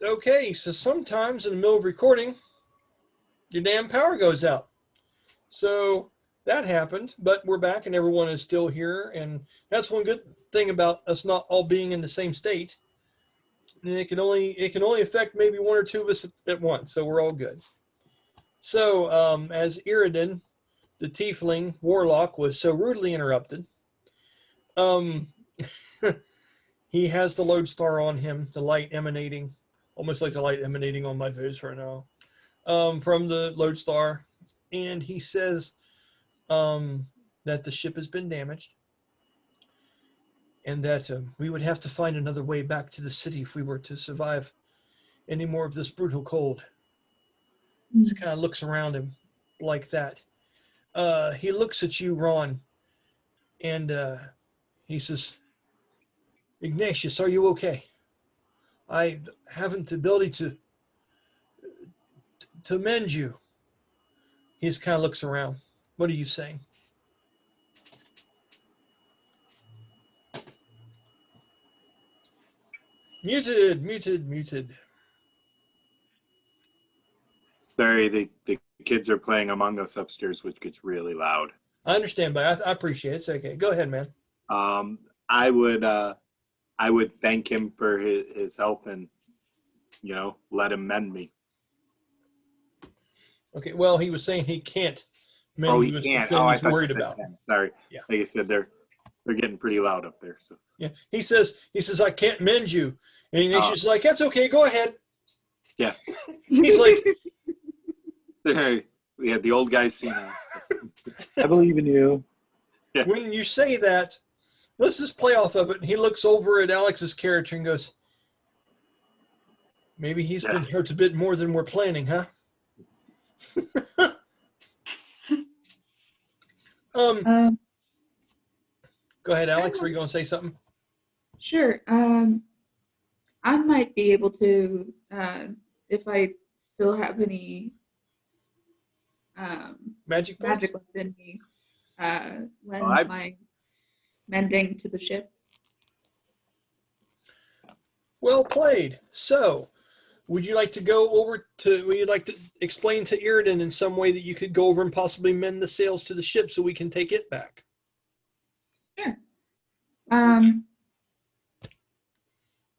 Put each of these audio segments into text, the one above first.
Okay, so sometimes in the middle of recording, your damn power goes out. So that happened, but we're back and everyone is still here. And that's one good thing about us not all being in the same state. And it can only affect maybe one or two of us at once, so we're all good. So as Iridan, the tiefling warlock, was so rudely interrupted, he has the lodestar on him, the light emanating, almost like a light emanating on my face right now, from the lodestar. And he says that the ship has been damaged and that we would have to find another way back to the city if we were to survive any more of this brutal cold. He just kind of looks around him like that. He looks at you, Ron, and he says, Ignatious, are you okay? I haven't the ability to mend you. He just kind of looks around. What are you saying? Muted. Sorry, the kids are playing Among Us upstairs, which gets really loud. I understand, but I appreciate it. It's okay. Go ahead, man. I would thank him for his help and, let him mend me. Okay, well, he was saying he can't mend you. He can't. I I thought worried you said about. can. Sorry. Yeah. Like I said, they're getting pretty loud up there. So yeah, he says I can't mend you, and Ignatius is like, that's okay, go ahead. Yeah. He's like, hey, yeah, the old guy's seen it. I believe in you. Yeah. When you say that, let's just play off of it. And he looks over at Alex's character and goes, maybe he's been hurt a bit more than we're planning, huh? Go ahead, Alex. Were you going to say something? Sure. I might be able to, if I still have any magic left in me, lend my mending to the ship. Well played. So, would you like to explain to Iridan in some way that you could go over and possibly mend the sails to the ship so we can take it back? Sure.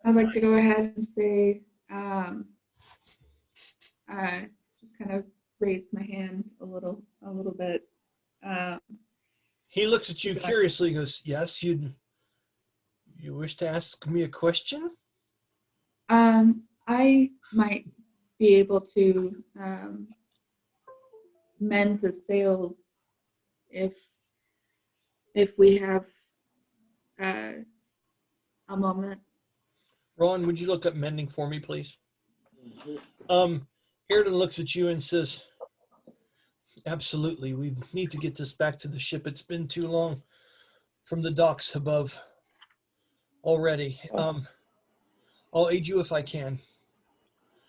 I'd like to go ahead and say, just kind of raise my hand a little bit. He looks at you curiously and goes, yes, you wish to ask me a question? I might be able to mend the sails if we have a moment. Ron, would you look up mending for me, please? Iridan looks at you and says, absolutely, we need to get this back to the ship. It's been too long from the docks above already. I'll aid you if I can.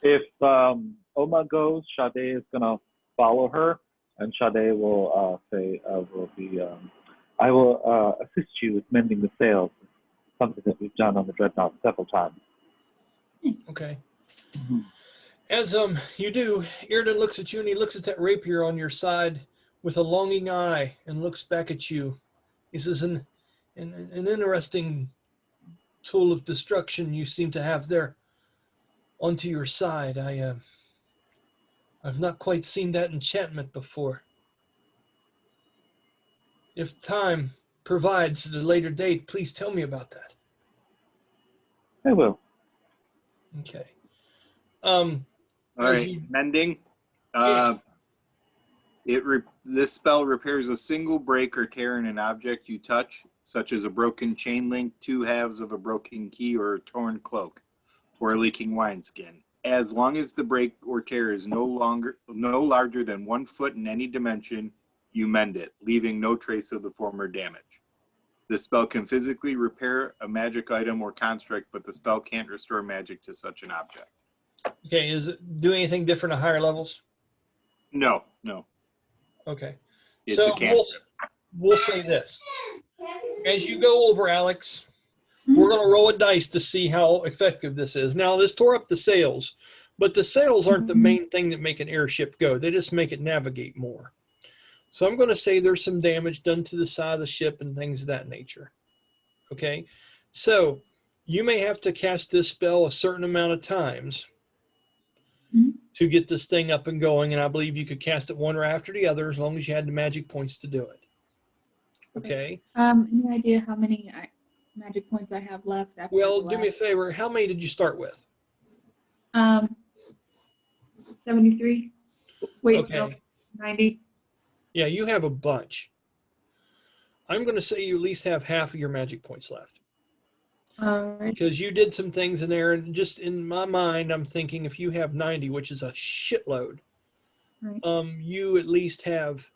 If Oma goes, Sha-dae is gonna follow her, and Sha-dae will say, I will assist you with mending the sails. Something that we've done on the Dreadnought several times. Okay. Mm-hmm. As you do, Iridan looks at you and he looks at that rapier on your side with a longing eye and looks back at you. He says, an interesting tool of destruction you seem to have there onto your side. I've not quite seen that enchantment before. If time provides at a later date, please tell me about that. I will. Okay. All right, mending. This spell repairs a single break or tear in an object you touch, such as a broken chain link, two halves of a broken key, or a torn cloak, or a leaking wineskin. As long as the break or tear is no larger than 1 foot in any dimension, you mend it, leaving no trace of the former damage. The spell can physically repair a magic item or construct, but the spell can't restore magic to such an object. Okay, is it do anything different at higher levels? No. Okay. It's so a cantrip. we'll say this. As you go over, Alex, we're we're going to roll a dice to see how effective this is. Now, this tore up the sails, but the sails aren't the main thing that make an airship go. They just make it navigate more. So I'm going to say there's some damage done to the side of the ship and things of that nature. Okay, so you may have to cast this spell a certain amount of times to get this thing up and going, and I believe you could cast it one right after the other as long as you had the magic points to do it. Okay. Any idea how many magic points I have left? After Well, the do me a favor. How many did you start with? 73. Wait, Okay. no, 90. Yeah, you have a bunch. I'm going to say you at least have half of your magic points left. All right. Because you did some things in there, and just in my mind, I'm thinking if you have 90, which is a shitload, Right. you at least have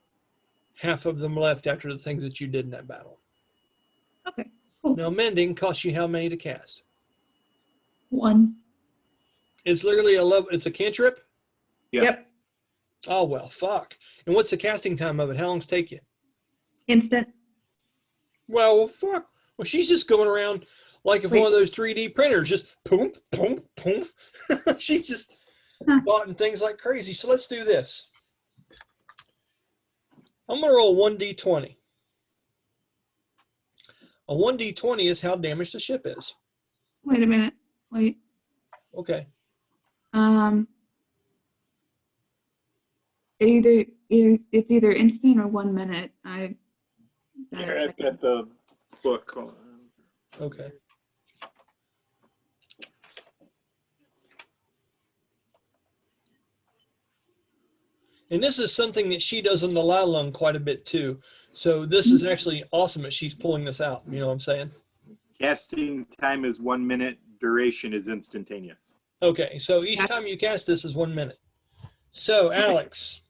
half of them left after the things that you did in that battle. Okay, cool. Now, mending costs you how many to cast? 1. It's literally a level. It's a cantrip. Yeah. Yep. Oh well, fuck. And what's the casting time of it? How long does it take you? Instant. Well, fuck. Well, she's just going around like if one of those 3D printers, just poof, poof, poof. She's just bought things like crazy. So let's do this. I'm going to roll 1d20. A 1d20 is how damaged the ship is. Wait a minute. Wait. Okay. It's either instant or 1 minute. Here, I've got the book. Hold on. Okay. And this is something that she does on the Lylung quite a bit too. So this is actually awesome that she's pulling this out. You know what I'm saying? Casting time is 1 minute. Duration is instantaneous. Okay, so each time you cast this is 1 minute. So Alex,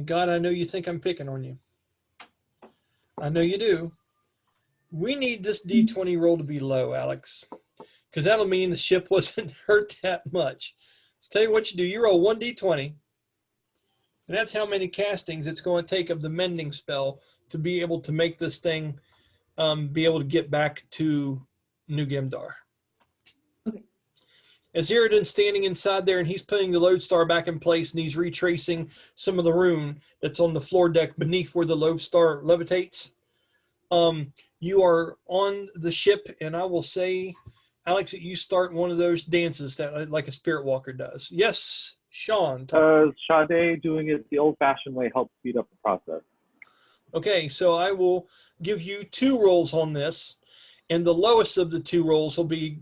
God, I know you think I'm picking on you. I know you do. We need this D20 roll to be low, Alex, because that'll mean the ship wasn't hurt that much. So tell you what you do. You roll 1d20, and that's how many castings it's going to take of the mending spell to be able to make this thing be able to get back to New Gemdar. Okay. As Iridan's standing inside there and he's putting the lodestar back in place and he's retracing some of the rune that's on the floor deck beneath where the lodestar levitates, you are on the ship, and I will say, Alex, that you start one of those dances that like a spirit walker does. Yes, Sean. Sha-dae doing it the old-fashioned way helps speed up the process. Okay, so I will give you 2 rolls on this, and the lowest of the 2 rolls will be,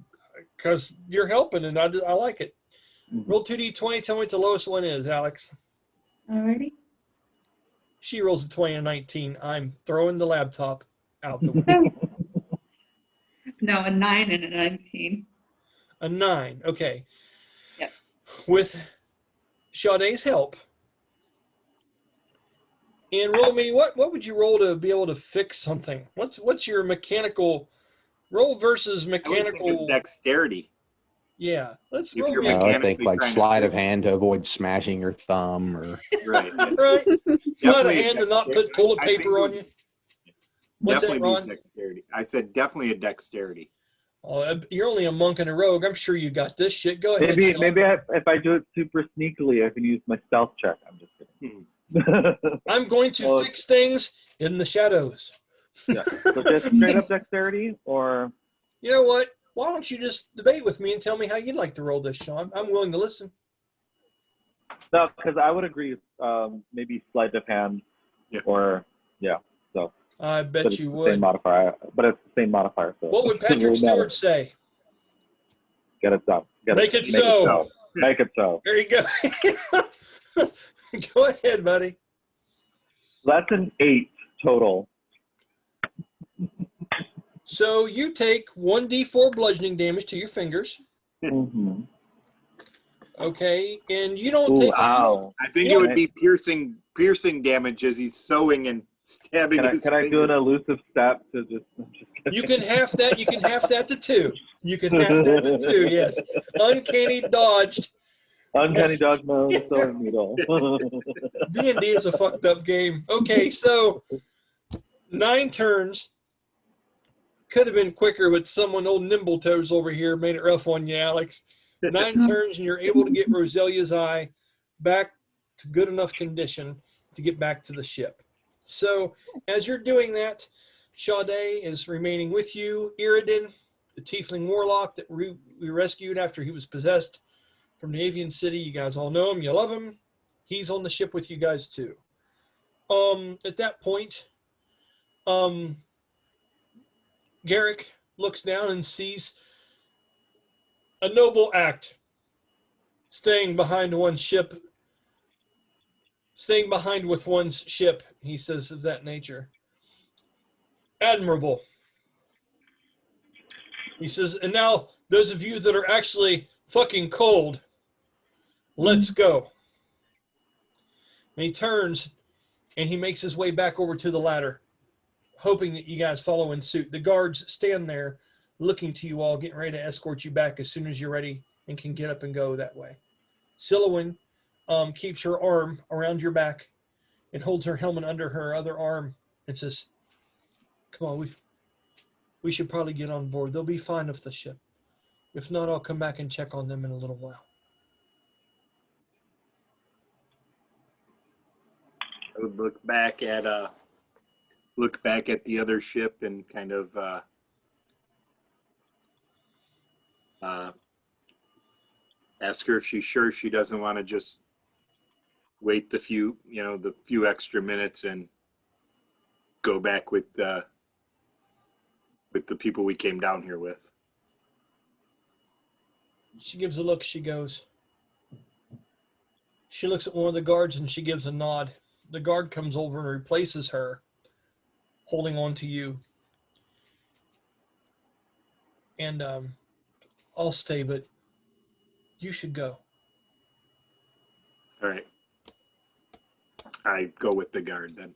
because you're helping, and I like it. Roll 2d20, tell me what the lowest one is, Alex. Alrighty. She rolls a 20 and a 19. I'm throwing the laptop out the window. No, a 9 and a 19. A 9, okay. Yep. With Sha-dae's help. And roll me, what would you roll to be able to fix something? What's your mechanical roll versus I would mechanical think of dexterity. Yeah, let's If roll you're me. I would think mechanically like trying to sleight of fix- hand to avoid smashing your thumb, or Right. Right? Sleight of Definitely a hand to not put dexterity. toilet I think paper it on would you. What's that, Definitely Ron? be dexterity. I said definitely a dexterity. Oh, you're only a monk and a rogue. I'm sure you got this shit. Go ahead. Sean. Maybe if I do it super sneakily, I can use my stealth check. I'm just kidding. I'm going to Well, fix things in the shadows. Yeah. So just straight up dexterity, or You know what? Why don't you just debate with me and tell me how you'd like to roll this, Sean? I'm willing to listen. no? Because I would agree. Maybe sleight of hand, Yeah. or yeah. So I but bet it's you the would. same modifier. But it's the same modifier. So What would it doesn't Patrick really matter. Stewart say? Get it done. Make it so. Make it so. There you go. Go ahead, buddy. That's an 8 total. So you take 1d4 bludgeoning damage to your fingers. Mm-hmm. Okay, and you don't Ooh, take ow. I think Yeah. it would be piercing damage as he's sewing and stabbing his Can I do an fingers. elusive step to just? I'm just kidding. You can half that. You can half that to 2. You can half that to 2. Yes, uncanny dodged. Uncanny dodge my own sewing needle. D&D is a fucked up game. Okay, so 9 turns. Could have been quicker, but someone old Nimbletoes over here made it rough on you, Alex. 9 turns, and you're able to get Roselia's eye back to good enough condition to get back to the ship. So as you're doing that, Sha-dae is remaining with you. Iridan, the tiefling warlock that we rescued after he was possessed from the avian city. You guys all know him. You love him. He's on the ship with you guys too. At that point, Garrick looks down and sees a noble act, staying behind with one's ship, he says, of that nature. Admirable. He says, and now those of you that are actually fucking cold, let's go. And he turns and he makes his way back over to the ladder, hoping that you guys follow in suit. The guards stand there looking to you all, getting ready to escort you back as soon as you're ready and can get up and go that way. Sylowen keeps her arm around your back and holds her helmet under her other arm and says, come on, we should probably get on board. They'll be fine with the ship. If not, I'll come back and check on them in a little while. I would look back at the other ship and kind of ask her if she's sure she doesn't want to just wait the few extra minutes and go back with the people we came down here with. She gives a look. She goes. She looks at one of the guards and she gives a nod. The guard comes over and replaces her, holding on to you. And I'll stay, but you should go. All right. I go with the guard then.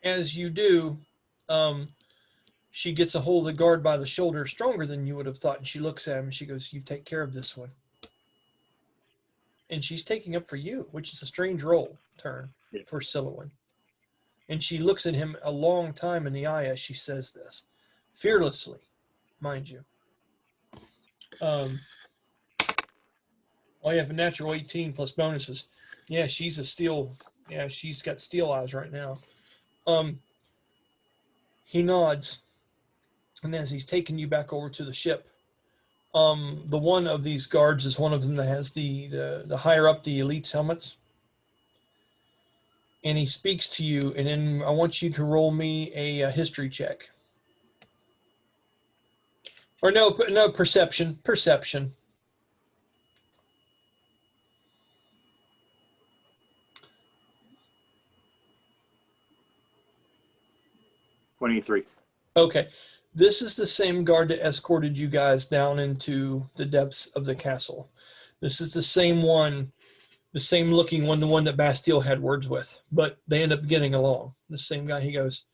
As you do, she gets a hold of the guard by the shoulder, stronger than you would have thought, and she looks at him and she goes, you take care of this one. And she's taking up for you, which is a strange turn for Sylowen. And she looks at him a long time in the eye as she says this, fearlessly, mind you. You have a natural 18 plus bonuses. Yeah, she's a steel. Yeah, she's got steel eyes right now. He nods, and as he's taking you back over to the ship, the one of these guards is one of them that has the higher up the elite's helmets. And he speaks to you, and then I want you to roll me a history check. Or no, perception. 23. Okay. This is the same guard that escorted you guys down into the depths of the castle. This is the same one, the same looking one, the one that Bastille had words with, but they end up getting along. The same guy, he goes,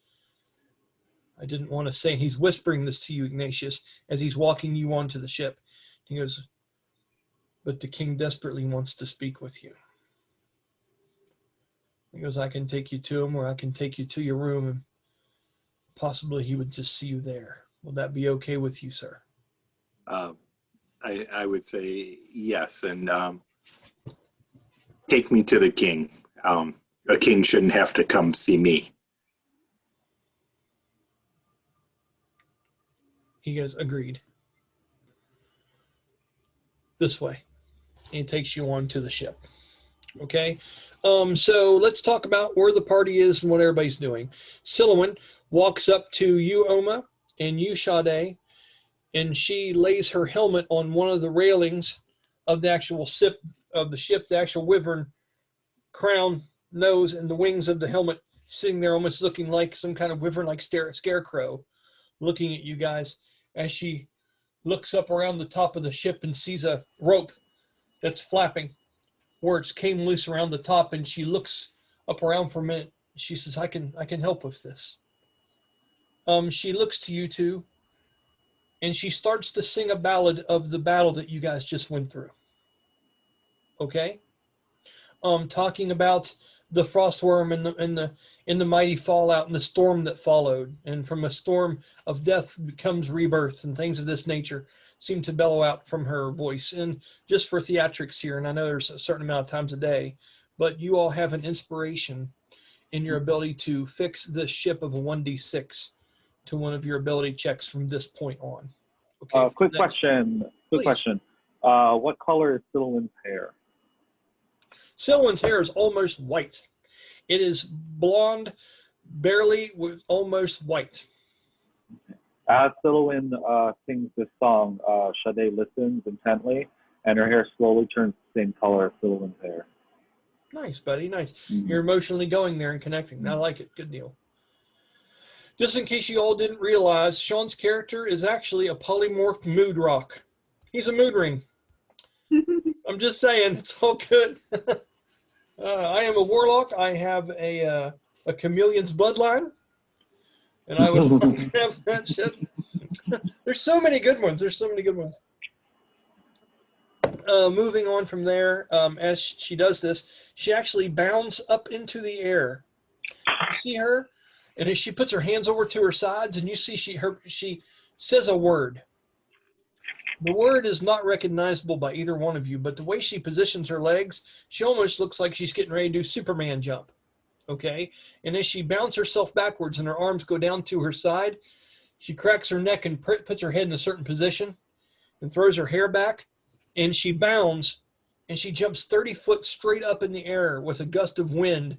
I didn't want to say, he's whispering this to you, Ignatious, as he's walking you onto the ship. He goes, but the king desperately wants to speak with you. He goes, I can take you to him, or I can take you to your room, and possibly he would just see you there. Will that be okay with you, sir? I would say yes, and take me to the king. A king shouldn't have to come see me. He goes, agreed. This way. And he takes you on to the ship. Okay? So let's talk about where the party is and what everybody's doing. Sylowen walks up to you, Oma, and you, Sha-dae, and she lays her helmet on one of the railings of the actual ship, the actual wyvern crown, nose, and the wings of the helmet sitting there almost looking like some kind of wyvern-like scarecrow looking at you guys as she looks up around the top of the ship and sees a rope that's flapping. Words came loose around the top, and she looks up around for a minute. She says, I can help with this. She looks to you two, and she starts to sing a ballad of the battle that you guys just went through. Okay? Talking about the frostworm and the mighty fallout and the storm that followed, and from a storm of death becomes rebirth and things of this nature seem to bellow out from her voice. And just for theatrics here, and I know there's a certain amount of times a day, but you all have an inspiration in your ability to fix the ship of a 1d6 to one of your ability checks from this point on. Okay. Quick question. What color is Sylowen's hair? Sylowen's hair is almost white. It is blonde, barely with almost white. As Sylowen sings this song, Sha-dae listens intently, and her hair slowly turns the same color as Sylowen's hair. Nice, buddy. Nice. You're emotionally going there and connecting. I like it. Good deal. Just in case you all didn't realize, Sean's character is actually a polymorphed mood rock. He's a mood ring. I'm just saying, it's all good. I am a warlock. I have a chameleon's bloodline, and I would love to have that shit. There's so many good ones. Moving on from there, as she does this, she actually bounds up into the air. You see her, and as she puts her hands over to her sides, and you see she says a word. The word is not recognizable by either one of you, but the way she positions her legs, she almost looks like she's getting ready to do Superman jump. Okay? And as she bounces herself backwards and her arms go down to her side, she cracks her neck and puts her head in a certain position and throws her hair back, and she bounds, and she jumps 30 foot straight up in the air with a gust of wind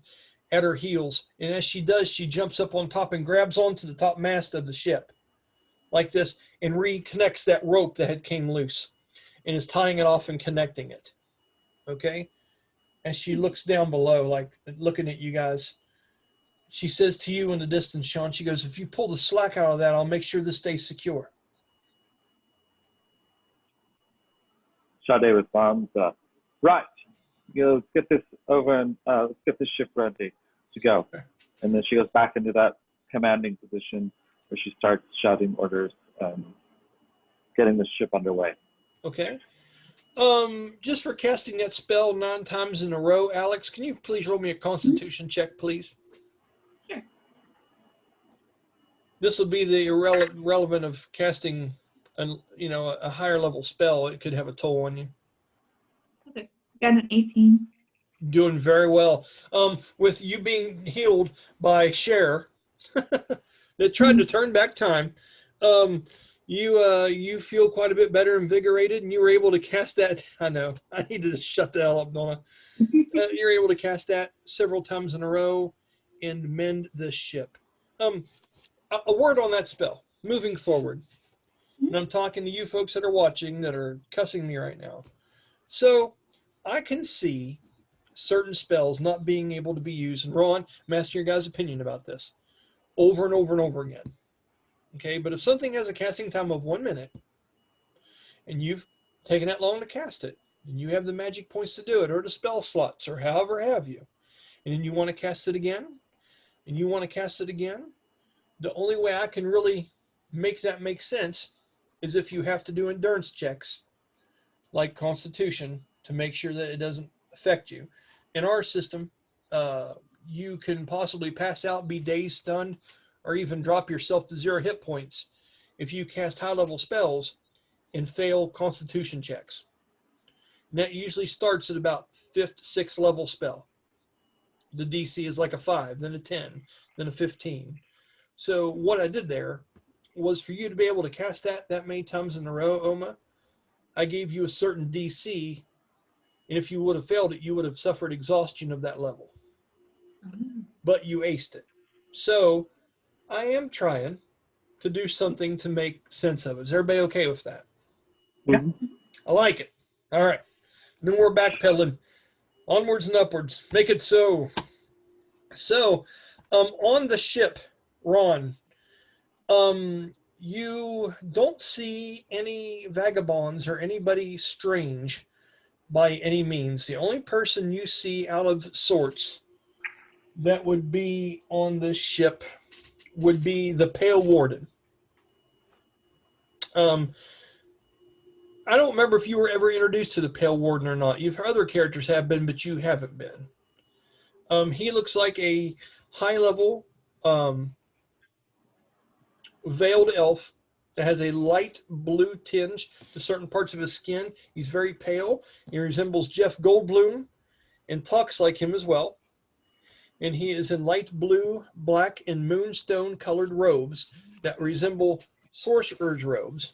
at her heels. And as she does, she jumps up on top and grabs onto the top mast of the ship like this and reconnects that rope that had came loose and is tying it off and connecting it. Okay? As she looks down below, like looking at you guys, she says to you in the distance, Sean, she goes, if you pull the slack out of that, I'll make sure this stays secure. Sha-dae responds, right, let's get this over and let's get this ship ready to go. And then she goes back into that commanding position where she starts shouting orders and getting the ship underway. Okay. Just for casting that spell 9 times in a row, Alex, can you please roll me a Constitution check, please? Sure. This will be the relevant of casting a higher level spell. It could have a toll on you. Okay. Got an 18. Doing very well. With you being healed by Cher, that tried to turn back time, you feel quite a bit better, invigorated, and you were able to cast that. I know. I need to shut the hell up, don't I? You're able to cast that several times in a row and mend the ship. A word on that spell, moving forward. And I'm talking to you folks that are watching that are cussing me right now. So I can see certain spells not being able to be used. And Ron, I'm asking your guys' opinion about this over and over and over again. Okay, but if something has a casting time of 1 minute and you've taken that long to cast it, and you have the magic points to do it, or the spell slots, or however have you, and then you want to cast it again, and you want to cast it again, the only way I can really make that make sense is if you have to do endurance checks, like Constitution, to make sure that it doesn't affect you. In our system, you can possibly pass out, be dazed, stunned, or even drop yourself to 0 hit points if you cast high-level spells and fail Constitution checks. And that usually starts at about 5th, 6th level spell. The DC is like a 5, then a 10, then a 15. So what I did there was for you to be able to cast that many times in a row, Oma, I gave you a certain DC, and if you would have failed it, you would have suffered exhaustion of that level. But you aced it. So I am trying to do something to make sense of it. Is everybody okay with that? Yeah. I like it. All right. Then we're backpedaling. Onwards and upwards. Make it so. So, on the ship, Ron, you don't see any vagabonds or anybody strange by any means. The only person you see out of sorts that would be on this ship would be the Pale Warden. I don't remember if you were ever introduced to the Pale Warden or not. Other characters have been, but you haven't been. He looks like a high-level veiled elf that has a light blue tinge to certain parts of his skin. He's very pale. He resembles Jeff Goldblum and talks like him as well. And he is in light blue, black, and moonstone-colored robes that resemble sorcerer's robes.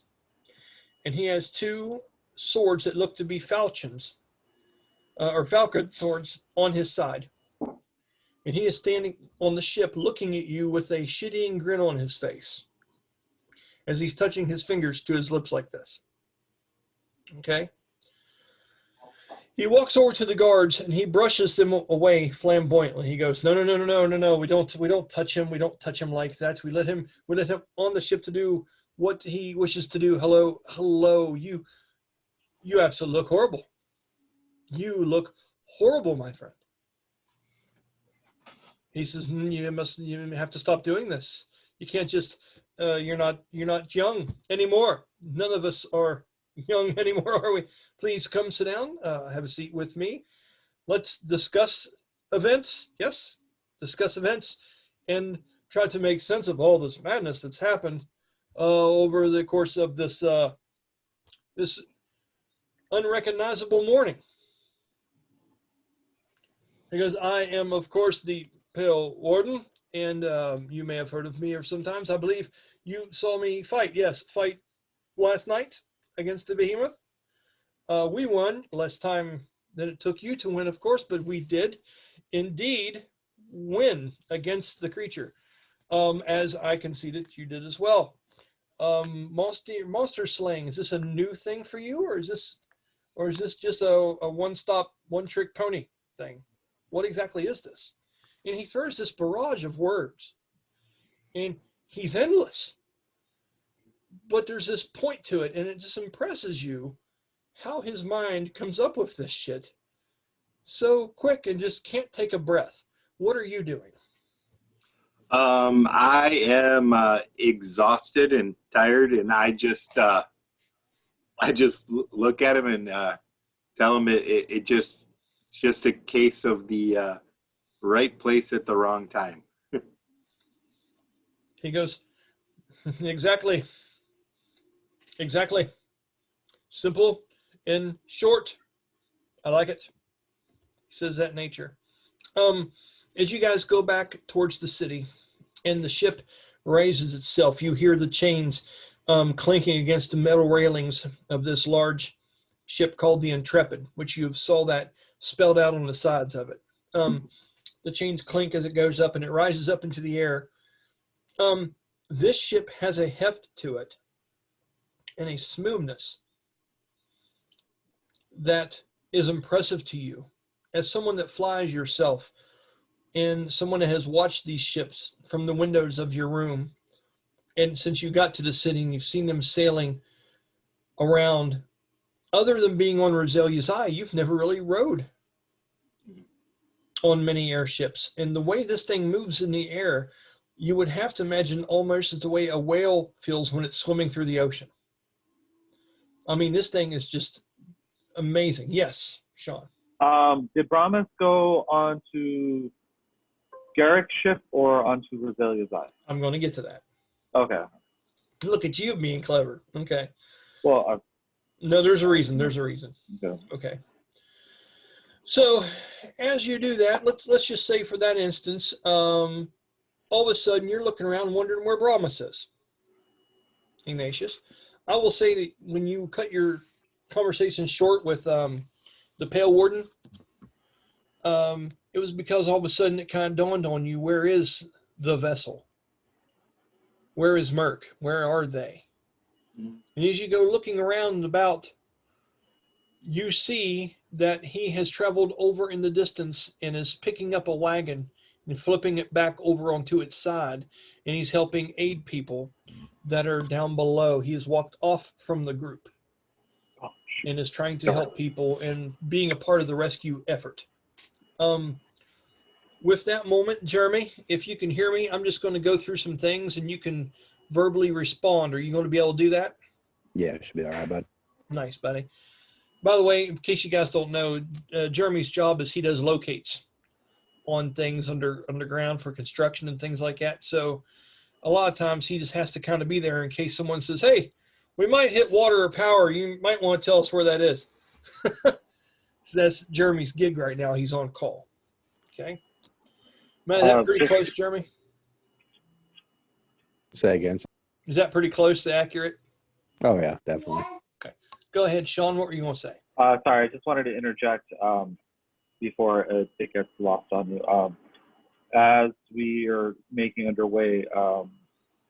And he has two swords that look to be falchions, or falcon swords, on his side. And he is standing on the ship looking at you with a shitty grin on his face as he's touching his fingers to his lips like this. Okay? He walks over to the guards and he brushes them away flamboyantly. He goes, no, we don't touch him. We don't touch him like that. We let him on the ship to do what he wishes to do. Hello, you absolutely look horrible. You look horrible, my friend. He says, you have to stop doing this. You can't just, you're not young anymore. None of us are young anymore, are we? Please come sit down, have a seat with me. Let's discuss events. Yes, discuss events and try to make sense of all this madness that's happened over the course of this this unrecognizable morning. He goes, I am, of course, the Pale Warden, and you may have heard of me or sometimes. I believe you saw me fight. Yes, fight last night against the behemoth. We won less time than it took you to win, of course, but we did indeed win against the creature, as I conceded you did as well. Monster slaying, is this a new thing for you, or is this just a one-stop, one-trick pony thing? What exactly is this? And he throws this barrage of words, and he's endless. But there's this point to it, and it just impresses you how his mind comes up with this shit so quick and just can't take a breath. What are you doing? I am exhausted and tired, and I just look at him and tell him it's just a case of the right place at the wrong time. He goes, exactly. Simple and short. I like it. He says that nature. As you guys go back towards the city and the ship raises itself, you hear the chains clinking against the metal railings of this large ship called the Intrepid, which you saw that spelled out on the sides of it. The chains clink as it goes up and it rises up into the air. This ship has a heft to it and a smoothness that is impressive to you as someone that flies yourself and someone that has watched these ships from the windows of your room. And since you got to the city and you've seen them sailing around, other than being on Roselia's Eye, you've never really rode on many airships. And the way this thing moves in the air, you would have to imagine almost as the way a whale feels when it's swimming through the ocean. I mean, this thing is just amazing. Yes, Sean. Did Brahmas go onto Garrick's ship or onto Roselia's Eye? I'm going to get to that. Okay. Look at you being clever. Okay. Well, no, there's a reason. There's a reason. okay. Okay. So as you do that, let's just say for that instance, all of a sudden you're looking around wondering where Brahmas is. Ignatious. I will say that when you cut your conversation short with the Pale Warden, it was because all of a sudden it kind of dawned on you, where is the vessel? Where is Merc? Where are they? And as you go looking around and about, you see that he has traveled over in the distance and is picking up a wagon and flipping it back over onto its side, and he's helping aid people that are down below. He has walked off from the group and is trying to help people and being a part of the rescue effort. With that moment, Jeremy, if you can hear me, I'm just going to go through some things and you can verbally respond. Are you going to be able to do that? Yeah, it should be all right, bud. Nice, buddy. By the way, in case you guys don't know, Jeremy's job is he does locates on things underground for construction and things like that. So a lot of times he just has to kind of be there in case someone says, hey, we might hit water or power. You might want to tell us where that is. So that's Jeremy's gig right now. He's on call. Okay. Man, is that pretty close, Jeremy? Say again. Is that pretty close to accurate? Oh yeah, definitely. Okay. Go ahead, Sean. What were you going to say? Sorry, I just wanted to interject before it gets lost on you. As we are making underway,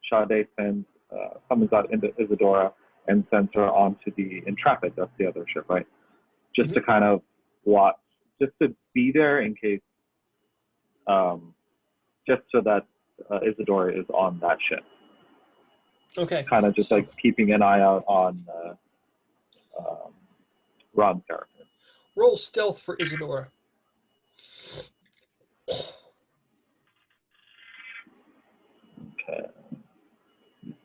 Sha-dae summons out into Isadora and sends her onto the Intrepid. That's the other ship, right? Just to kind of watch, just to be there in case, just so that Isadora is on that ship. Okay. Kind of just like keeping an eye out on Ron's character. Roll stealth for Isadora. Okay.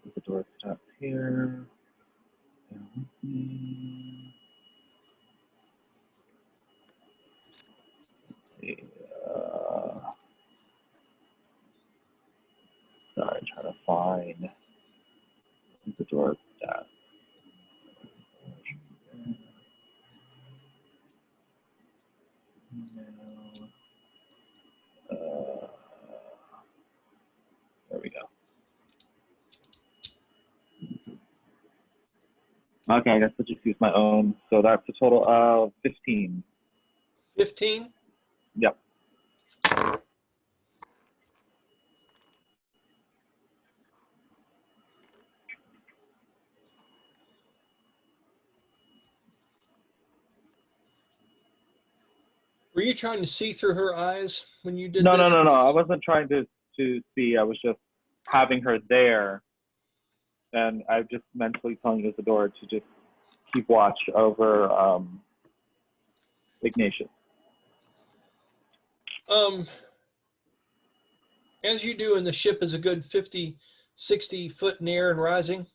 Isadora stats here. Sorry, trying to find Isadora stats. There we go. Okay, I guess I'll just use my own. So that's a total of 15. 15? Yep. Were you trying to see through her eyes when you did No, this? no. I wasn't trying to see. I was just having her there. And I'm just mentally telling Isadora to just keep watch over Ignatious. As you do, and the ship is a good 50, 60 foot in the air and rising,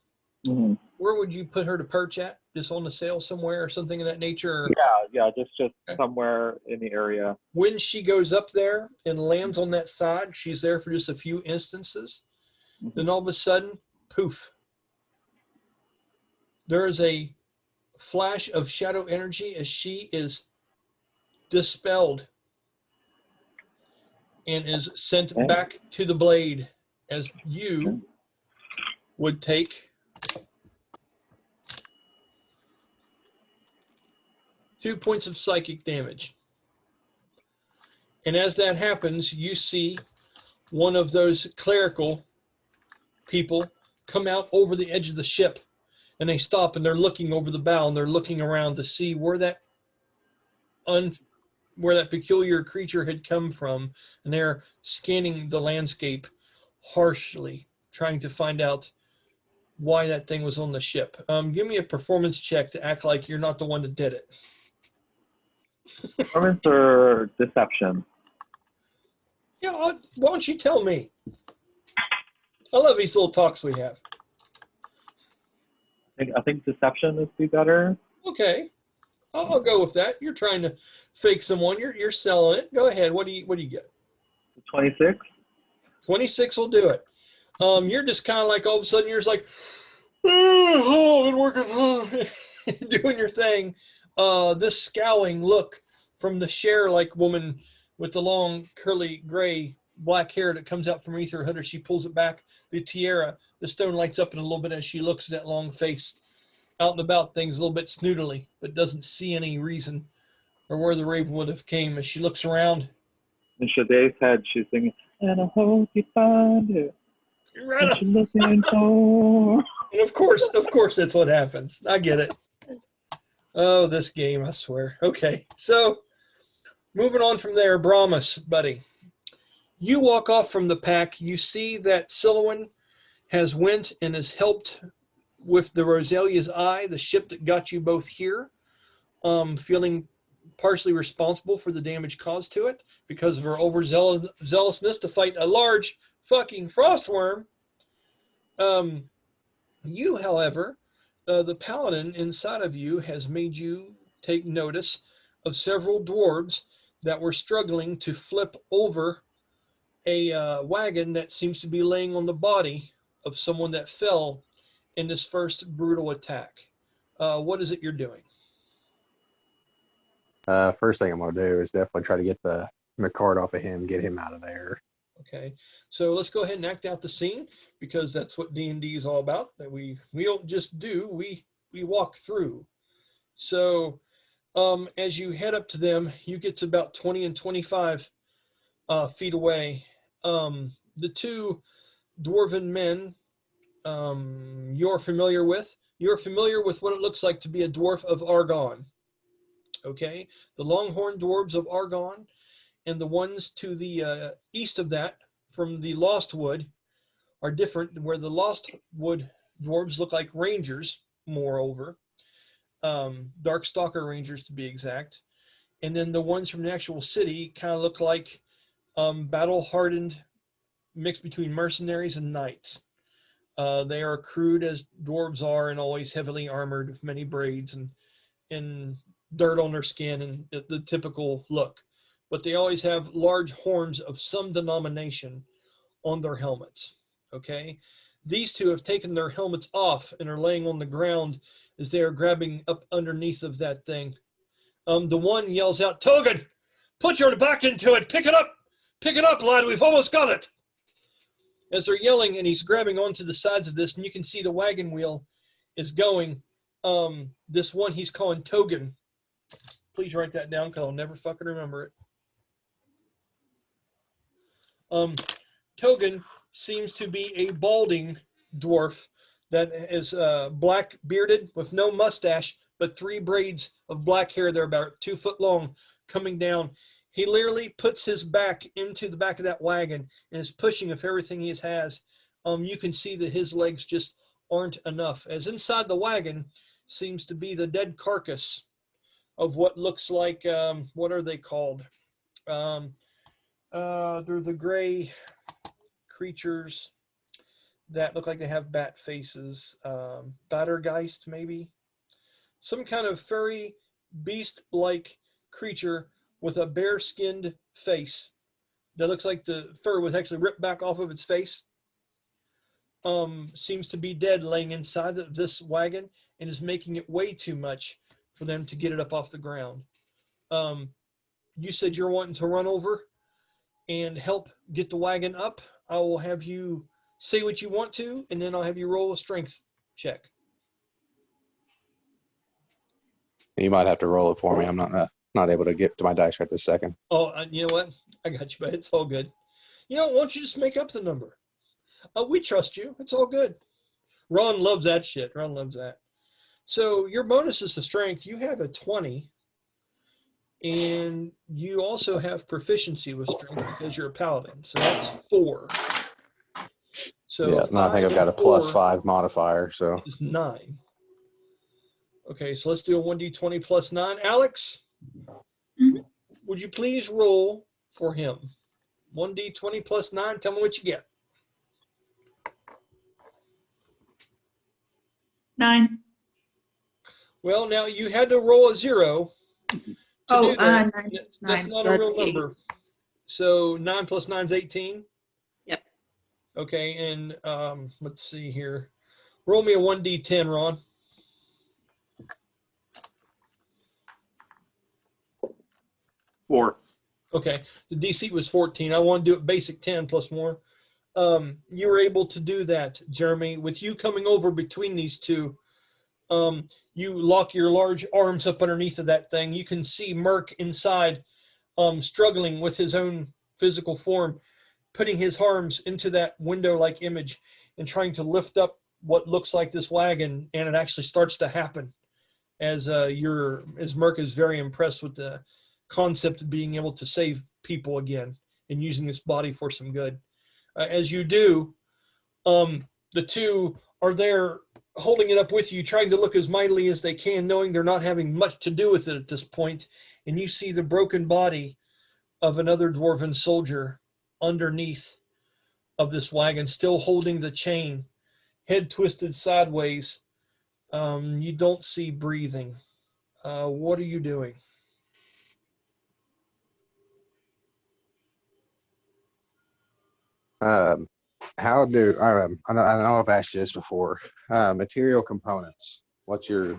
Mm-hmm. where would you put her to perch at? Just on the sail somewhere or something of that nature? Or Yeah, just Okay. somewhere in the area. when she goes up there and lands on that side, she's there for just a few instances. Mhm. Then all of a sudden, poof. There is a flash of shadow energy as she is dispelled and is sent Okay. back to the blade as you would take 2 points of psychic damage. And as that happens, you see one of those clerical people come out over the edge of the ship, and they stop and they're looking over the bow and they're looking around to see where that peculiar creature had come from, and they're scanning the landscape harshly, trying to find out why that thing was on the ship. Give me a performance check to act like you're not the one that did it. Performance or deception? Yeah, why don't you tell me? I love these little talks we have. I think deception would be better. Okay, I'll go with that. You're trying to fake someone. You're selling it. Go ahead. What do you get? 26. 26 will do it. You're just kind of like all of a sudden you're just like, oh, I've been working, doing your thing. This scowling look from the share-like woman with the long curly gray black hair that comes out from underneath her hood as she pulls it back, the tiara, the stone lights up in a little bit as she looks at that long face, out and about things a little bit snootily, but doesn't see any reason or where the raven would have came as she looks around. In Sha-dae's head, she's singing, and I hope you find it. What you looking for? And of course that's what happens. I get it. Oh, this game, I swear. Okay, so moving on from there, Brahmas, buddy. You walk off from the pack. You see that Sylowen has went and has helped with the Rosalia's Eye, the ship that got you both here, feeling partially responsible for the damage caused to it because of her overzealousness to fight a large fucking frostworm. You, however, the paladin inside of you has made you take notice of several dwarves that were struggling to flip over a wagon that seems to be laying on the body of someone that fell in this first brutal attack. What is it you're doing? First thing I'm gonna do is definitely try to get the McCard off of him, get him out of there. Okay, so let's go ahead and act out the scene, because that's what D&D is all about. That we don't just do, we walk through. So as you head up to them, you get to about 20 and 25 feet away. The two dwarven men you're familiar with. You're familiar with what it looks like to be a dwarf of Argon. Okay, the longhorn dwarves of Argon, and the ones to the east of that from the Lost Wood are different, where the Lost Wood dwarves look like rangers, moreover, Darkstalker rangers to be exact. And then the ones from the actual city kind of look like battle-hardened, mixed between mercenaries and knights. They are crude as dwarves are, and always heavily armored with many braids and dirt on their skin and the typical look. But they always have large horns of some denomination on their helmets. Okay, these two have taken their helmets off and are laying on the ground as they are grabbing up underneath of that thing. The one yells out, "Togan, put your back into it. Pick it up, lad. We've almost got it." As they're yelling, and he's grabbing onto the sides of this, and you can see the wagon wheel is going. This one he's calling Togan. Please write that down, because I'll never fucking remember it. Togan seems to be a balding dwarf that is black bearded with no mustache, but 3 braids of black hair. They're about 2 foot long coming down. He literally puts his back into the back of that wagon and is pushing with everything he has. You can see that his legs just aren't enough, as inside the wagon seems to be the dead carcass of what looks like, what are they called? They're the gray creatures that look like they have bat faces. Battergeist, maybe? Some kind of furry, beast-like creature with a bare-skinned face that looks like the fur was actually ripped back off of its face. Seems to be dead, laying inside of this wagon, and is making it way too much for them to get it up off the ground. You said you're wanting to run over and help get the wagon up. I will have you say what you want to, and then I'll have you roll a strength check. You might have to roll it for me. I'm not able to get to my dice right this second. Oh, you know what? I got you, but it's all good. You know, why don't you just make up the number? We trust you. It's all good. Ron loves that shit. Ron loves that. So your bonus is the strength. You have a 20, and you also have proficiency with strength because you're a paladin. So that's 4. So yeah, and I think I've got a +5 modifier. So it's 9. Okay, so let's do a 1d20 plus 9. Alex, would you please roll for him? 1d20 plus 9. Tell me what you get. 9. Well, now you had to roll a 0 to do that. 9. That's 9, not so a real that's 8. number. So 9 plus 9 is 18? Yep. Okay, and let's see here. Roll me a 1d10, Ron. 4. Okay, the DC was 14. I want to do it basic 10 plus more. You were able to do that, Jeremy. With you coming over between these two, you lock your large arms up underneath of that thing. You can see Merc inside, struggling with his own physical form, putting his arms into that window-like image and trying to lift up what looks like this wagon, and it actually starts to happen as Merc is very impressed with the concept of being able to save people again and using this body for some good. As you do, the two are there holding it up with you, trying to look as mightily as they can, knowing they're not having much to do with it at this point. And you see the broken body of another dwarven soldier underneath of this wagon, still holding the chain, head twisted sideways. You don't see breathing. What are you doing? How do I know I've asked you this before. Material components. What's your?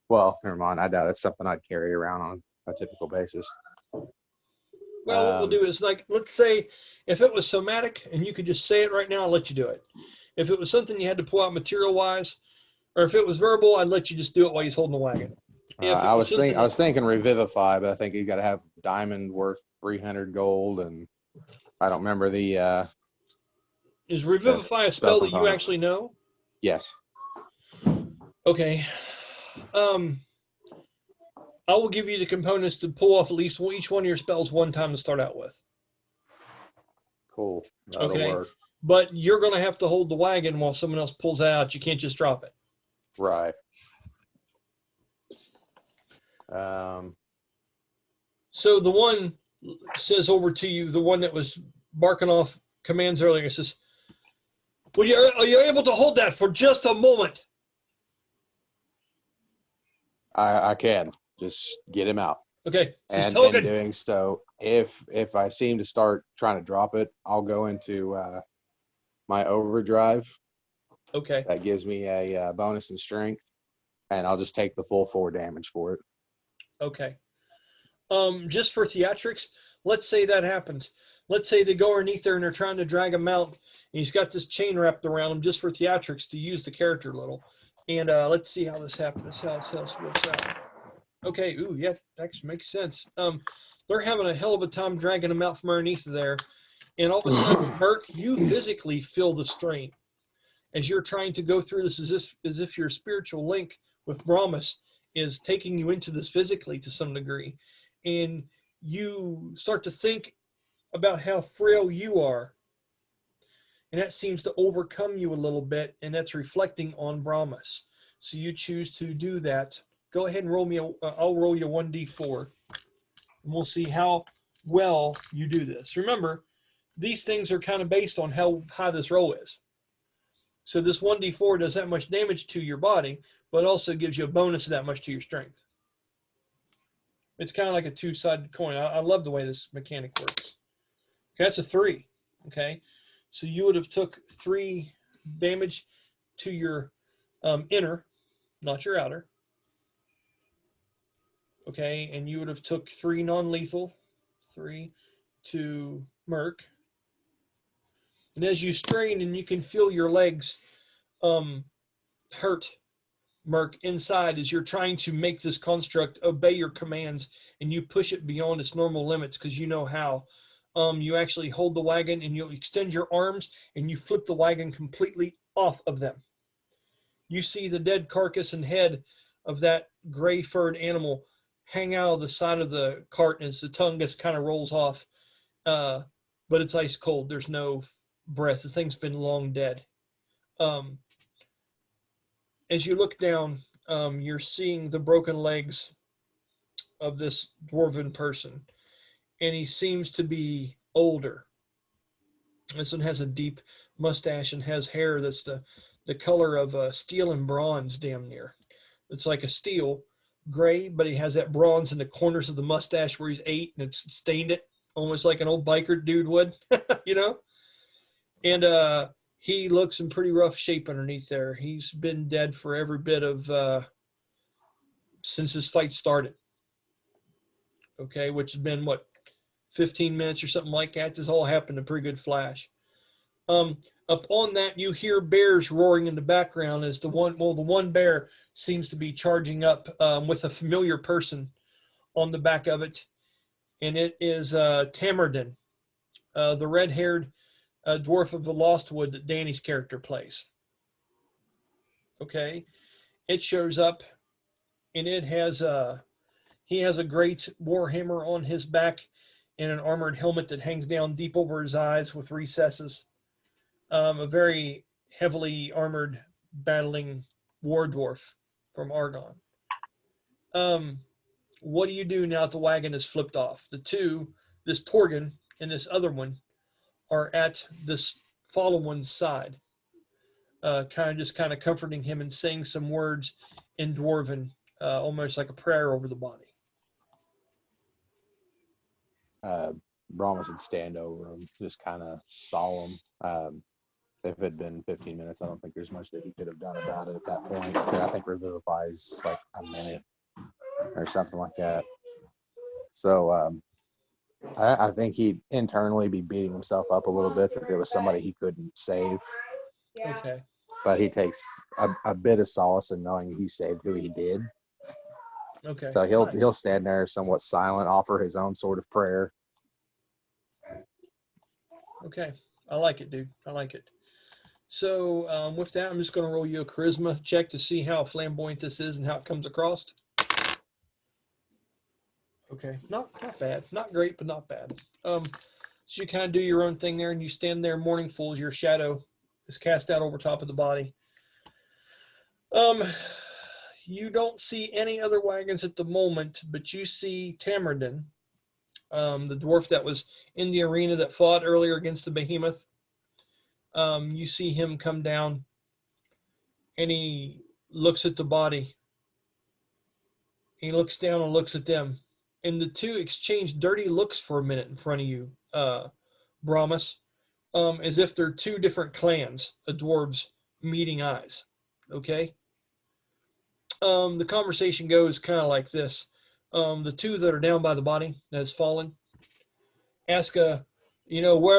Well, never mind. I doubt it's something I'd carry around on a typical basis. Well, what we'll do is, like, let's say if it was somatic and you could just say it right now, I'll let you do it. If it was something you had to pull out material-wise, or if it was verbal, I'd let you just do it while he's holding the wagon. If it I was something thinking revivify, but I think you got to have diamond worth 300 gold, and I don't remember the is revivify a spell that you components. actually know? Yes. Okay. I will give you the components to pull off at least each one of your spells one time to start out with. Cool. That'll Okay. work. But you're going to have to hold the wagon while someone else pulls it out. You can't just drop it. Right. So the one says over to you, the one that was barking off commands earlier, says, are you able to hold that for just a moment? I can just get him out. Okay. And in doing so, if I seem to start trying to drop it, I'll go into my overdrive. Okay. That gives me a bonus in strength, and I'll just take the full 4 damage for it. Okay. Just for theatrics, let's say that happens. Let's say they go underneath there and they're trying to drag him out, and he's got this chain wrapped around him just for theatrics to use the character a little. And let's see how this happens, how this works out. Okay, ooh, yeah, that makes sense. They're having a hell of a time dragging him out from underneath there, and all of a sudden, Merc, you physically feel the strain as you're trying to go through this, as if your spiritual link with Brahmas is taking you into this physically to some degree, and you start to think about how frail you are, and that seems to overcome you a little bit, and that's reflecting on Brahmas. So you choose to do that. Go ahead and roll me. I'll roll you 1d4, and we'll see how well you do this. Remember, these things are kind of based on how high this roll is. So this 1d4 does that much damage to your body, but also gives you a bonus of that much to your strength. It's kind of like a two-sided coin. I love the way this mechanic works. Okay, that's a 3. Okay, so you would have took 3 damage to your inner, not your outer. Okay, and you would have took 3 non-lethal, 3 to Merc. And as you strain and you can feel your legs hurt, Merc, inside as you're trying to make this construct obey your commands, and you push it beyond its normal limits because you know how. You actually hold the wagon and you'll extend your arms and you flip the wagon completely off of them. You see the dead carcass and head of that gray furred animal hang out of the side of the cart as the tongue just kind of rolls off. But it's ice cold. There's no breath. The thing's been long dead. As you look down, you're seeing the broken legs of this dwarven person, and he seems to be older. This one has a deep mustache and has hair that's the color of steel and bronze, damn near. It's like a steel gray, but he has that bronze in the corners of the mustache where he's ate and it's stained it, almost like an old biker dude would, you know? And he looks in pretty rough shape underneath there. He's been dead for every bit of since this fight started. Okay, which has been what, 15 minutes or something like that. This all happened in a pretty good flash. Upon that, you hear bears roaring in the background as the one bear seems to be charging up with a familiar person on the back of it, and it is Tamardin, the red-haired dwarf of the Lost Wood that Danny's character plays. Okay, it shows up, and it has he has a great warhammer on his back and an armored helmet that hangs down deep over his eyes with recesses. A very heavily armored battling war dwarf from Argon. What do you do now that the wagon is flipped off? The two, this Torgon and this other one, are at this fallen one's side, kind of comforting him and saying some words in Dwarven, almost like a prayer over the body. Brahmas would stand over him, just kind of solemn. If it had been 15 minutes, I don't think there's much that he could have done about it at that point. I think Revivify is like a minute or something like that. So I think he'd internally be beating himself up a little bit that there was somebody he couldn't save. Okay. But he takes a bit of solace in knowing he saved who he did. Okay. So he'll Nice. stand there somewhat silent, offer his own sort of prayer. Okay. I like it, dude. I like it. So with that, I'm just going to roll you a charisma check to see how flamboyant this is and how it comes across. Okay. Not bad. Not great, but not bad. So you kind of do your own thing there, and you stand there mournful as your shadow is cast out over top of the body. You don't see any other wagons at the moment, but you see Tamardin, the dwarf that was in the arena that fought earlier against the behemoth. You see him come down, and he looks at the body. He looks down and looks at them, and the two exchange dirty looks for a minute in front of you, Brahmas, as if they're two different clans of dwarves meeting eyes. Okay. The conversation goes kind of like this. The two that are down by the body that has fallen ask, where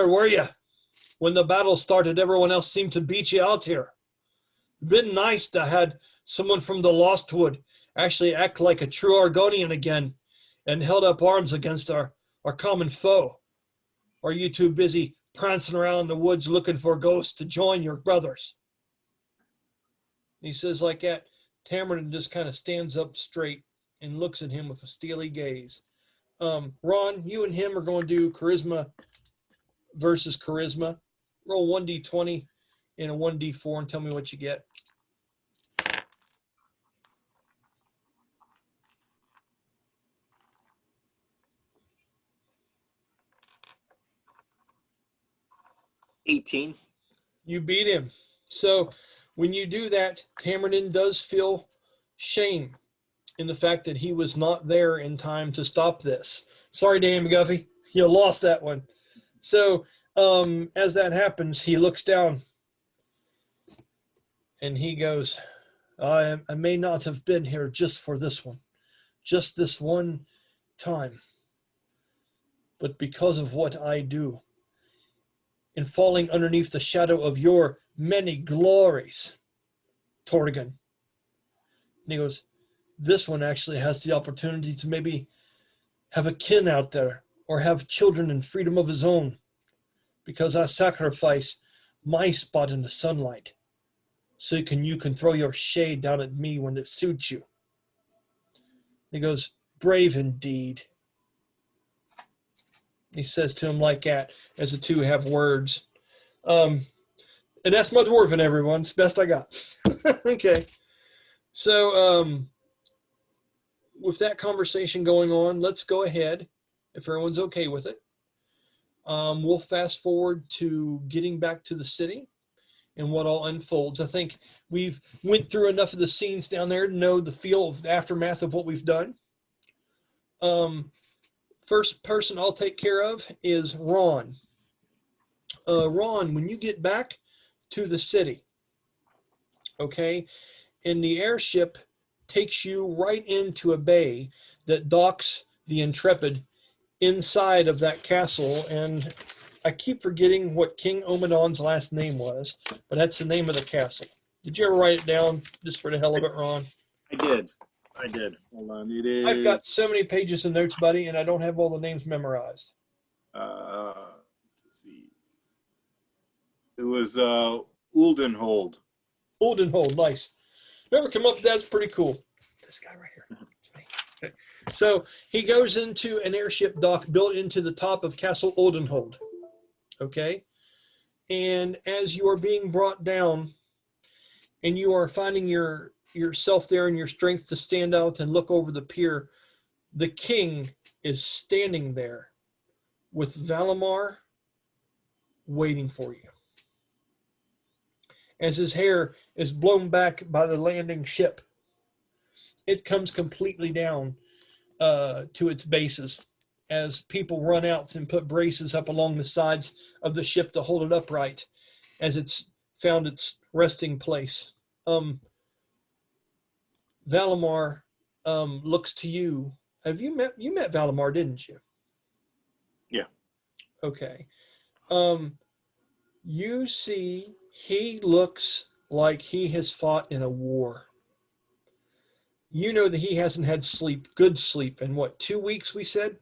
were you? When the battle started, everyone else seemed to beat you out here. It'd been nice to had someone from the Lost Wood actually act like a true Argonian again and held up arms against our common foe. Or are you too busy prancing around the woods looking for ghosts to join your brothers? He says like that. Tamardin just kind of stands up straight and looks at him with a steely gaze. Ron, you and him are going to do charisma versus charisma. Roll 1d20 and a 1d4 and tell me what you get. $18. You beat him. So when you do that, Tamardin does feel shame in the fact that he was not there in time to stop this. Sorry, Dan McGuffey, you lost that one. So as that happens, he looks down and he goes, I may not have been here just for this one, just this one time, but because of what I do, in falling underneath the shadow of your many glories, Torrigan. And he goes, this one actually has the opportunity to maybe have a kin out there or have children and freedom of his own, because I sacrifice my spot in the sunlight so you can throw your shade down at me when it suits you. He goes, brave indeed. He says to him like that as the two have words. And that's my dwarven, everyone. It's the best I got. Okay. So with that conversation going on, let's go ahead, if everyone's okay with it. We'll fast forward to getting back to the city and what all unfolds. I think we've went through enough of the scenes down there to know the feel of the aftermath of what we've done. First person I'll take care of is Ron. Ron, when you get back to the city, okay, and the airship takes you right into a bay that docks the Intrepid inside of that castle, and I keep forgetting what King Omadon's last name was, but that's the name of the castle. Did you ever write it down just for the hell of it, Ron? I did. Hold on. It is. I've got so many pages of notes, buddy, and I don't have all the names memorized. Let's see. It was Uldenhold. Oldenhold, nice. Whoever come up with that's pretty cool. This guy right here. It's me. Okay. So he goes into an airship dock built into the top of Castle Oldenhold. Okay. And as you are being brought down and you are finding yourself there and your strength to stand out and look over the pier, the king is standing there with Valimar waiting for you. As his hair is blown back by the landing ship, it comes completely down to its bases. as people run out and put braces up along the sides of the ship to hold it upright as it's found its resting place. Valimar looks to you. You met Valimar, didn't you? Yeah. Okay. You see he looks like he has fought in a war. You know that he hasn't had good sleep in what, 2 weeks we said?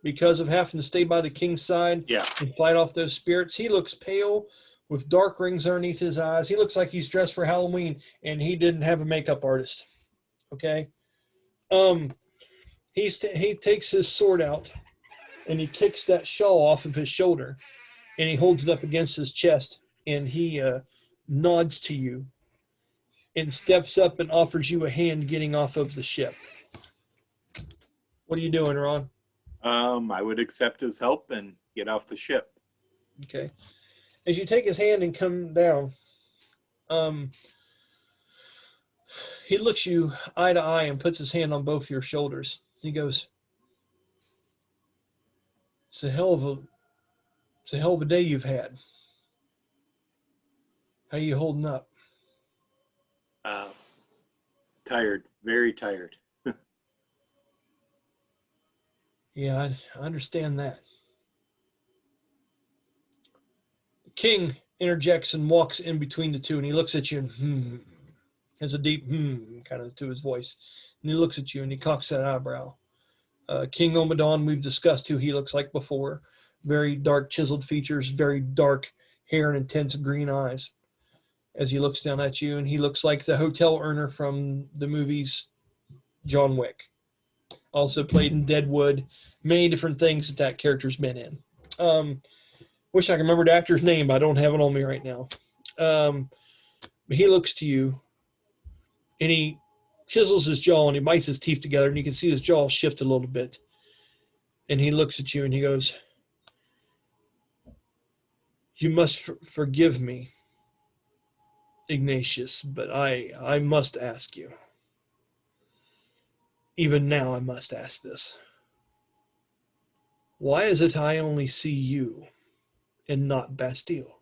Because of having to stay by the king's side Yeah. and fight off those spirits. He looks pale with dark rings underneath his eyes. He looks like he's dressed for Halloween and he didn't have a makeup artist. Okay. He takes his sword out and he kicks that shawl off of his shoulder and he holds it up against his chest and he nods to you and steps up and offers you a hand getting off of the ship. What are you doing, Ron? I would accept his help and get off the ship. Okay. As you take his hand and come down, he looks you eye to eye and puts his hand on both your shoulders. He goes, it's a hell of a day you've had. How you holding up? Tired, very tired. Yeah, I understand that. The king interjects and walks in between the two, and he looks at you and has a deep kind of to his voice. And he looks at you and he cocks that eyebrow. King Omadon, we've discussed who he looks like before. Very dark chiseled features, very dark hair and intense green eyes. As he looks down at you, and he looks like the hotel earner from the movies John Wick. Also played in Deadwood, many different things that character's been in. Wish I could remember the actor's name, but I don't have it on me right now. But he looks to you, and he chisels his jaw, and he bites his teeth together, and you can see his jaw shift a little bit. And he looks at you, and he goes, you must forgive me, Ignatious, but I must ask you. Even now I must ask this. Why is it I only see you and not Bastille?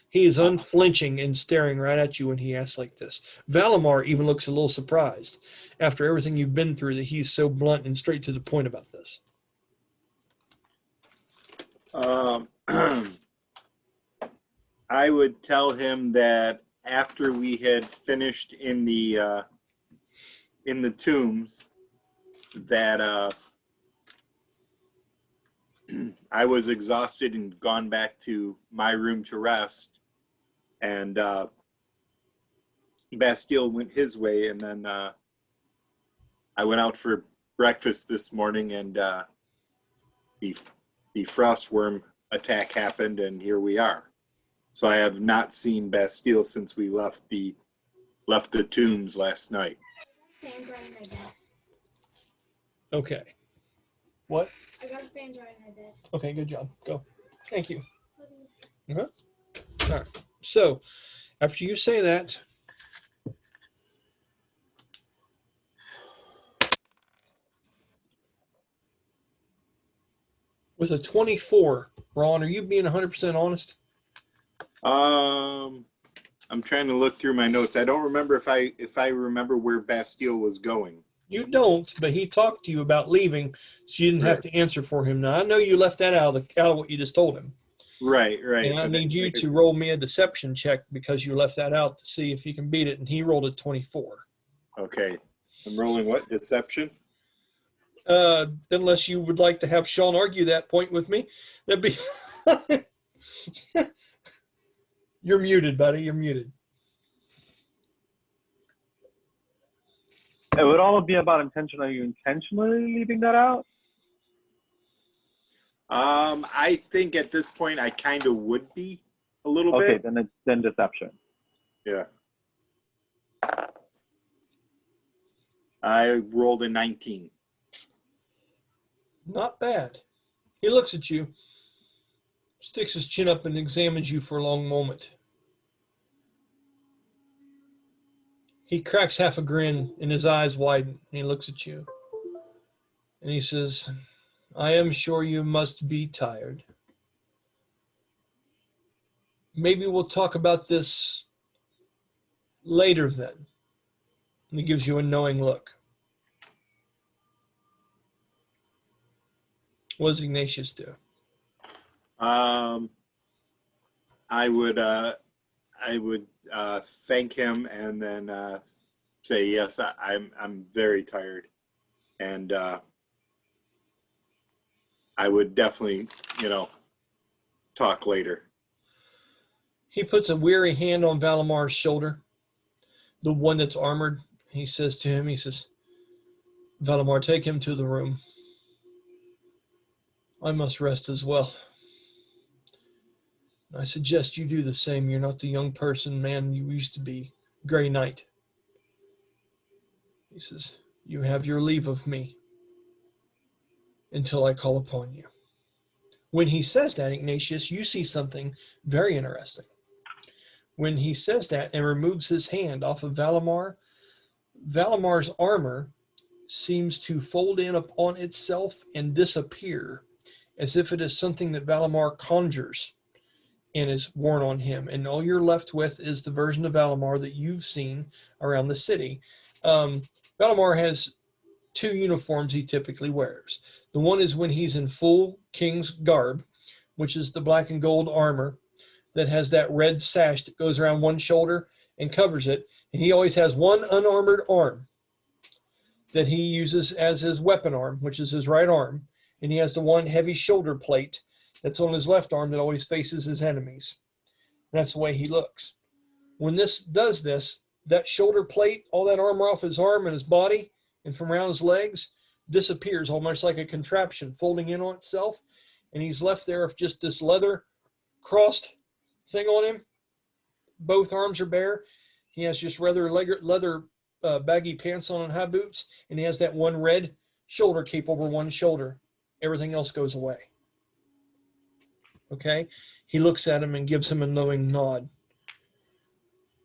He is unflinching and staring right at you when he asks like this. Valimar even looks a little surprised after everything you've been through that he's so blunt and straight to the point about this. I would tell him that after we had finished in the tombs, that I was exhausted and gone back to my room to rest, and Bastille went his way, and then I went out for breakfast this morning, and the frostworm attack happened, and here we are. So I have not seen Bastille since we left the tombs last night. Okay. What? I got a fan dry in my bed. Okay, good job. Go. Thank you. All right. So, after you say that, with a 24, Ron, are you being 100% honest? I'm trying to look through my notes. I don't remember if I remember where Bastille was going. You don't, but he talked to you about leaving, so you didn't have to answer for him. Now, I know you left that out of what you just told him. Right. And I need you to roll me a deception check because you left that out to see if you can beat it, and he rolled a 24. Okay. I'm rolling what? Deception? Unless you would like to have Sean argue that point with me. That'd be... You're muted, buddy. You're muted. It would all be about intention. Are you intentionally leaving that out? I think at this point I kind of would be a little bit. Okay, then it's deception. Yeah. I rolled a 19. Not bad. He looks at you, sticks his chin up and examines you for a long moment. He cracks half a grin and his eyes widen and he looks at you. And he says, I am sure you must be tired. Maybe we'll talk about this later then. And he gives you a knowing look. What does Ignatious do? I would thank him and then say yes. I'm very tired, and I would definitely talk later. He puts a weary hand on Valamar's shoulder, the one that's armored. He says to him, he says, Valamar, take him to the room. I must rest as well. I suggest you do the same. You're not the young man you used to be, Grey Knight. He says, you have your leave of me until I call upon you. When he says that, Ignatious, you see something very interesting. When he says that and removes his hand off of Valamar, Valamar's armor seems to fold in upon itself and disappear, as if it is something that Valamar conjures and is worn on him. And all you're left with is the version of Valamar that you've seen around the city. Valamar has two uniforms he typically wears. The one is when he's in full king's garb, which is the black and gold armor that has that red sash that goes around one shoulder and covers it. And he always has one unarmored arm that he uses as his weapon arm, which is his right arm. And he has the one heavy shoulder plate that's on his left arm that always faces his enemies. That's the way he looks. When this does this, that shoulder plate, all that armor off his arm and his body and from around his legs disappears almost like a contraption folding in on itself. And he's left there with just this leather crossed thing on him. Both arms are bare. He has just leather baggy pants on and high boots. And he has that one red shoulder cape over one shoulder. Everything else goes away. Okay? He looks at him and gives him a knowing nod.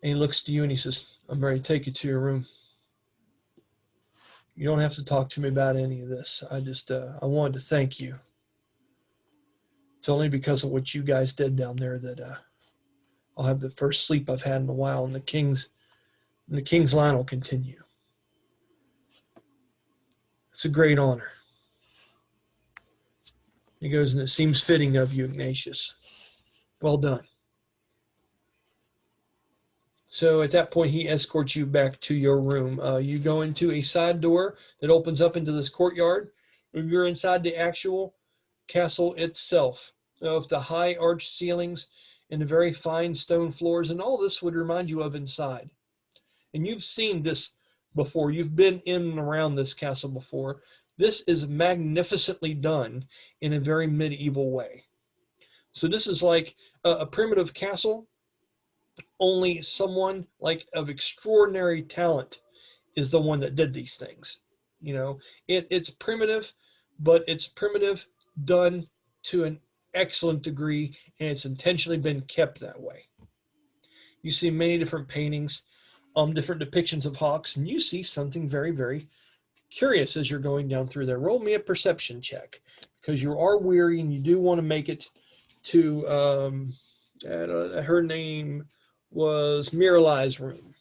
And he looks to you and he says, I'm ready to take you to your room. You don't have to talk to me about any of this. I wanted to thank you. It's only because of what you guys did down there that I'll have the first sleep I've had in a while, and the king's line will continue. It's a great honor. He goes, and it seems fitting of you, Ignatious. Well done. So at that point, he escorts you back to your room. You go into a side door that opens up into this courtyard. You're inside the actual castle itself, of the high arched ceilings and the very fine stone floors. And all this would remind you of inside. And you've seen this before. You've been in and around this castle before. This is magnificently done in a very medieval way. So this is like a primitive castle. Only someone like of extraordinary talent is the one that did these things. You know, it's primitive, but it's primitive done to an excellent degree, and it's intentionally been kept that way. You see many different paintings, different depictions of hawks, and you see something very, very curious as you're going down through there. Roll me a perception check, because you are weary and you do want to make it to, her name was Miralai's room.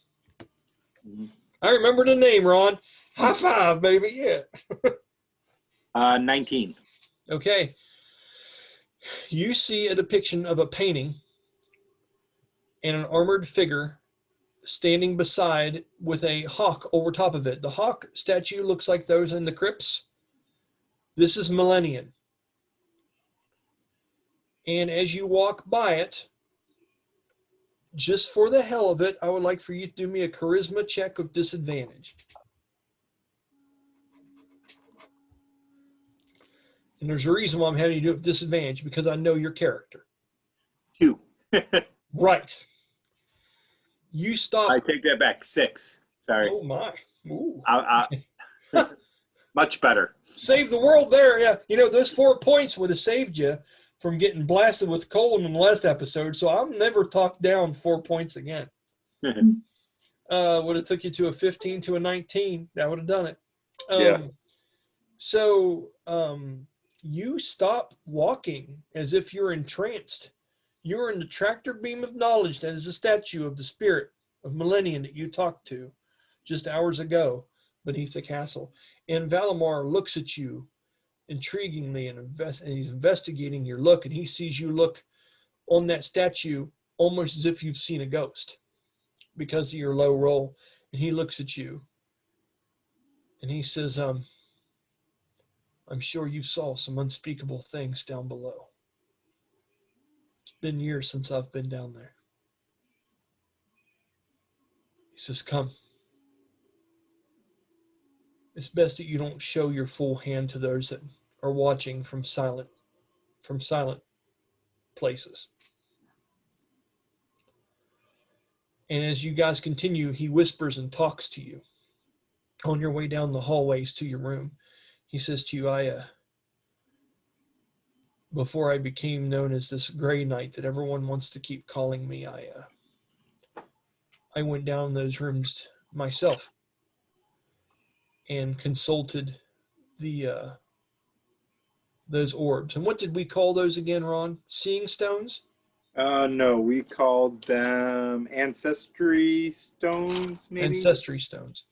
I remember the name, Ron. High five, baby. Yeah. 19. Okay. You see a depiction of a painting and an armored figure standing beside with a hawk over top of it. The hawk statue looks like those in the crypts. This is Millennium. And as you walk by it, just for the hell of it, I would like for you to do me a charisma check with disadvantage. And there's a reason why I'm having you do it with disadvantage, because I know your character. 2. Right. You stop. I take that back. 6. Sorry. Oh, my. Ooh. Much better. Save the world there. Yeah. You know, those 4 points would have saved you from getting blasted with cold in the last episode. So I'll never talk down 4 points again. would have took you to a 15 to a 19. That would have done it. Yeah. So you stop walking as if you're entranced. You're in the tractor beam of knowledge that is a statue of the spirit of Millennium that you talked to just hours ago beneath the castle. And Valimar looks at you intriguingly and he's investigating your look, and he sees you look on that statue almost as if you've seen a ghost because of your low roll. And he looks at you and he says, I'm sure you saw some unspeakable things down below. It's been years since I've been down there. He says, come. It's best that you don't show your full hand to those that are watching from silent places. And as you guys continue, he whispers and talks to you on your way down the hallways to your room. He says to you, before I became known as this Gray Knight that everyone wants to keep calling me, I went down those rooms myself and consulted those orbs. And what did we call those again, Ron? Seeing stones? No, we called them ancestry stones, maybe. Ancestry stones.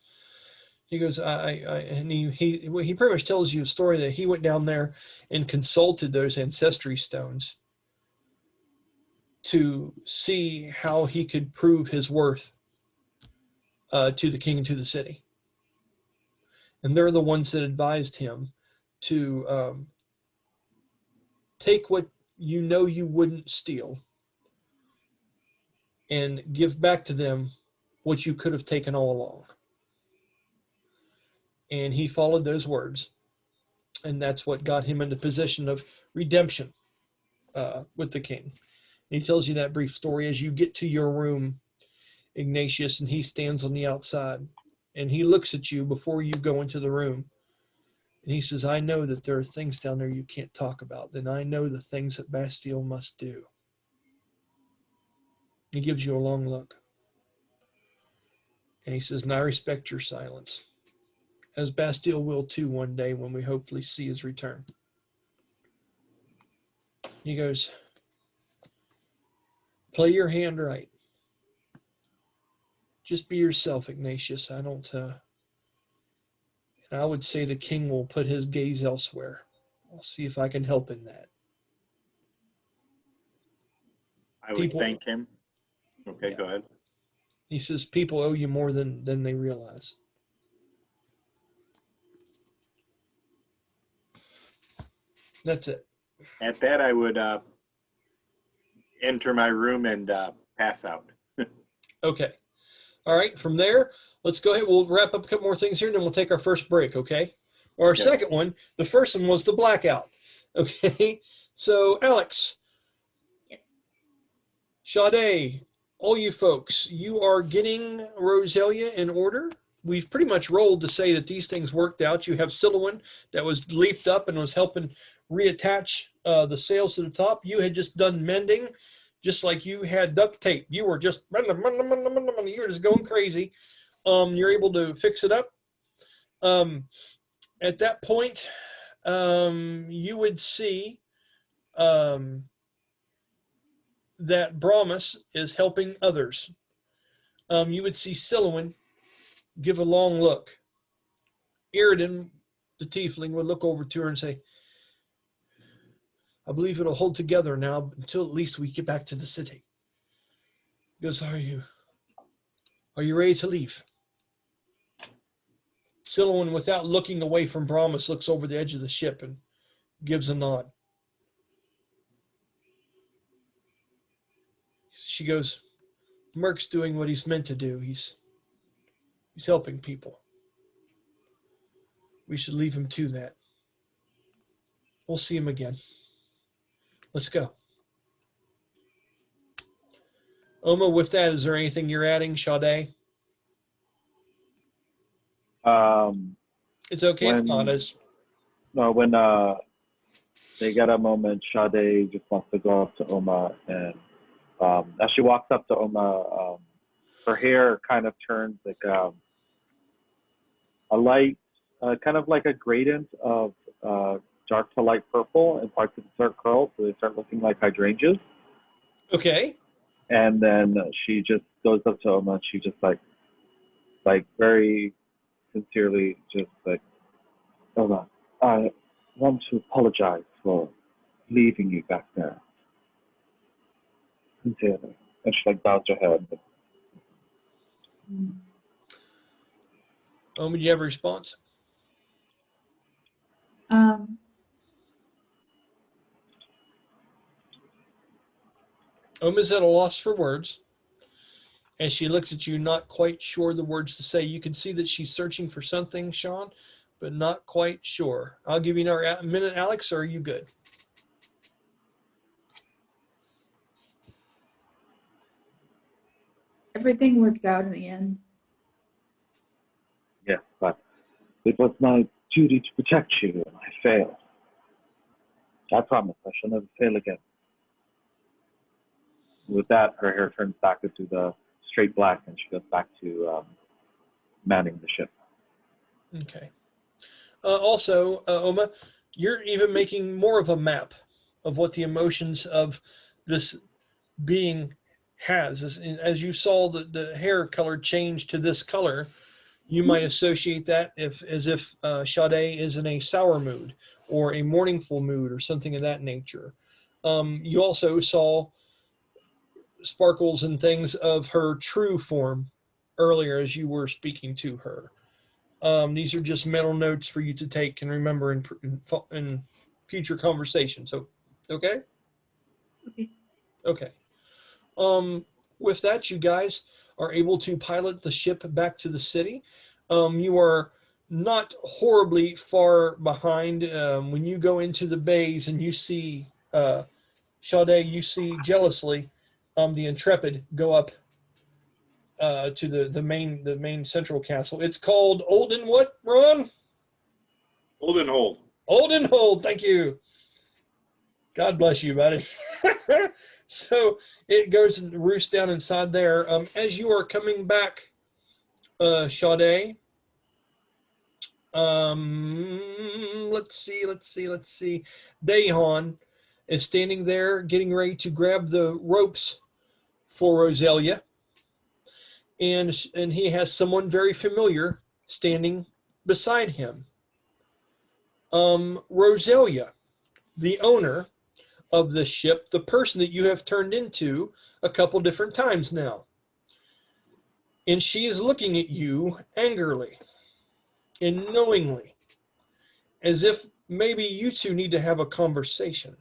He goes, and he pretty much tells you a story that he went down there and consulted those ancestry stones to see how he could prove his worth to the king and to the city. And they're the ones that advised him to take what you know you wouldn't steal and give back to them what you could have taken all along. And he followed those words. And that's what got him into position of redemption with the king. And he tells you that brief story as you get to your room, Ignatious, and he stands on the outside. And he looks at you before you go into the room. And he says, I know that there are things down there you can't talk about. Then I know the things that Bastille must do. He gives you a long look. And he says, and I respect your silence, as Bastille will too one day when we hopefully see his return. He goes, play your hand right. Just be yourself, Ignatious. I would say the king will put his gaze elsewhere. I'll see if I can help in that. I would thank him. Okay, Yeah. Go ahead. He says people owe you more than they realize. That's it. At that, I would enter my room and pass out. Okay. All right. From there, let's go ahead. We'll wrap up a couple more things here, and then we'll take our first break, okay? Or our second one. The first one was the blackout. Okay. So, Alex. Yes. Sha-dae, all you folks, you are getting Roselia in order. We've pretty much rolled to say that these things worked out. You have Sylowen that was leaped up and was helping reattach the sails to the top. You had just done mending, just like you had duct tape. You were just, you were just going crazy. You're able to fix it up. At that point, you would see that Brahmas is helping others. You would see Sylowen give a long look. Iridan, the tiefling, would look over to her and say, I believe it'll hold together now until at least we get back to the city. He goes, are you ready to leave? Sylowen, without looking away from Brahmas, looks over the edge of the ship and gives a nod. She goes, Merc's doing what he's meant to do. He's helping people. We should leave him to that. We'll see him again. Let's go. Oma, with that, is there anything you're adding, Sha-dae? It's okay if not. No, when they get a moment, Sha-dae just wants to go up to Oma, and as she walks up to Oma, her hair kind of turns like a light, kind of like a gradient of dark to light purple, and parts of it start curls, so they start looking like hydrangeas. Okay. And then she just goes up to Oma, and she just like very sincerely, just like, Oma, I want to apologize for leaving you back there. Sincerely. And she like bows her head. Would you have a response? Oma's at a loss for words. As she looks at you, not quite sure the words to say. You can see that she's searching for something, Sean, but not quite sure. I'll give you another minute, Alex, or are you good? Everything worked out in the end. Yes, but it was my duty to protect you, and I failed. I promise I shall never fail again. With that, her hair turns back into the straight black, and she goes back to manning the ship. Okay. Also, Oma, you're even making more of a map of what the emotions of this being has. As you saw the hair color change to this color, you might associate that as if Sha-dae is in a sour mood or a mournful mood or something of that nature. You also saw sparkles and things of her true form earlier as you were speaking to her. These are just mental notes for you to take and remember in future conversations. So, okay? Okay. Okay. With that, you guys are able to pilot the ship back to the city. You are not horribly far behind. When you go into the bays and you see Sha-dae, you see jealously the Intrepid go up to the main central castle. It's called Olden what, Ron? Oldenhold. Oldenhold, thank you. God bless you, buddy. So it goes and roosts down inside there. As you are coming back, Sha-dae, let's see. Daehan is standing there getting ready to grab the ropes for Roselia. And he has someone very familiar standing beside him. Roselia, the owner of this ship, the person that you have turned into a couple different times now. And she is looking at you angrily and knowingly, as if maybe you two need to have a conversation.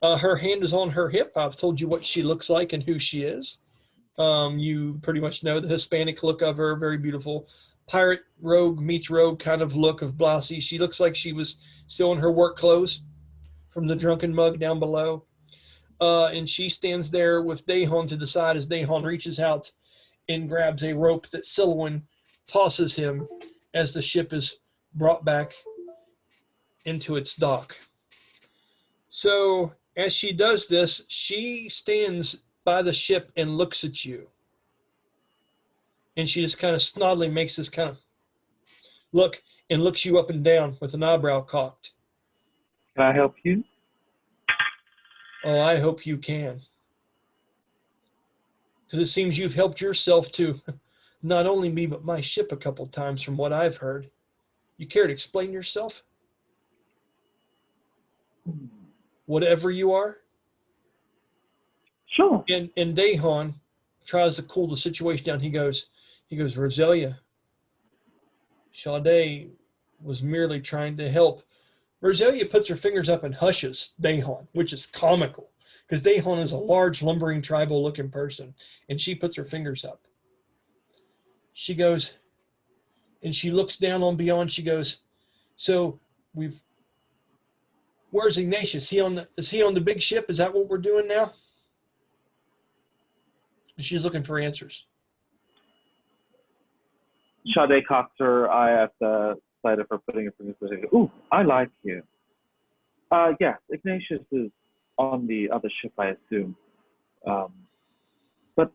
Her hand is on her hip. I've told you what she looks like and who she is. You pretty much know the Hispanic look of her, very beautiful pirate rogue meets rogue kind of look of blousy. She looks like she was still in her work clothes from the drunken mug down below. And she stands there with Daehan to the side as Daehan reaches out and grabs a rope that Sylowen tosses him as the ship is brought back into its dock. So as she does this, she stands by the ship and looks at you. And she just kind of snidely makes this kind of look and looks you up and down with an eyebrow cocked. Can I help you? Oh, I hope you can. Because it seems you've helped yourself to not only me, but my ship a couple times from what I've heard. You care to explain yourself? Whatever you are? Sure. And Daehan tries to cool the situation down. He goes, Roselia, Sha-dae was merely trying to help. Roselia puts her fingers up and hushes Daehan, which is comical because Daehan is a large, lumbering, tribal-looking person, and she puts her fingers up. She goes, and she looks down on beyond. She goes, so where's Ignatious? Is he on the big ship? Is that what we're doing now? And she's looking for answers. Sha-dae cocks her eye at the sight of her putting her fingers together. Ooh, I like you. Yes, Ignatius is on the other ship, I assume. But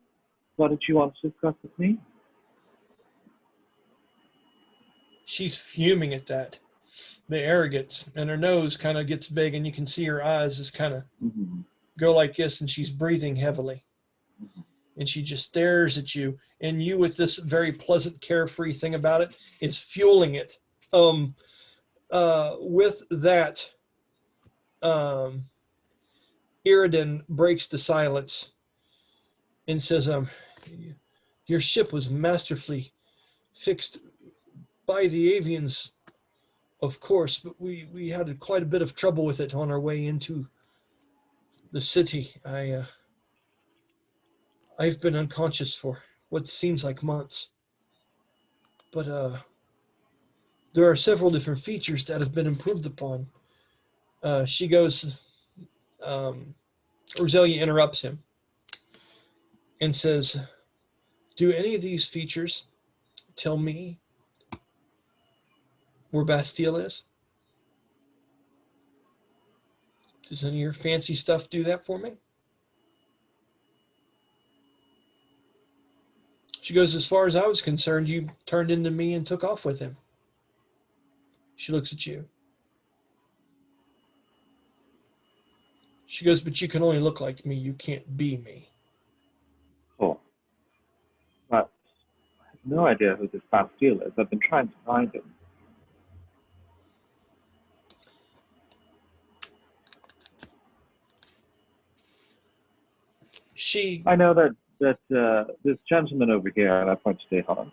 what did you want to discuss with me? She's fuming at that, the arrogance, and her nose kind of gets big, and you can see her eyes just kind of Mm-hmm. go like this, and she's breathing heavily. And she just stares at you, and you, with this very pleasant, carefree thing about it, is fueling it. With that, Iridan breaks the silence and says, your ship was masterfully fixed by the avians, of course, but we had quite a bit of trouble with it on our way into the city. I've been unconscious for what seems like months, but there are several different features that have been improved upon. She goes, Roselia interrupts him and says, do any of these features tell me where Bastille is? Does any of your fancy stuff do that for me? She goes, as far as I was concerned, you turned into me and took off with him. She looks at you. She goes, but you can only look like me. You can't be me. Oh. But I have no idea who this Bastille is. I've been trying to find him. I know that this gentleman over here, and I point to Dehan,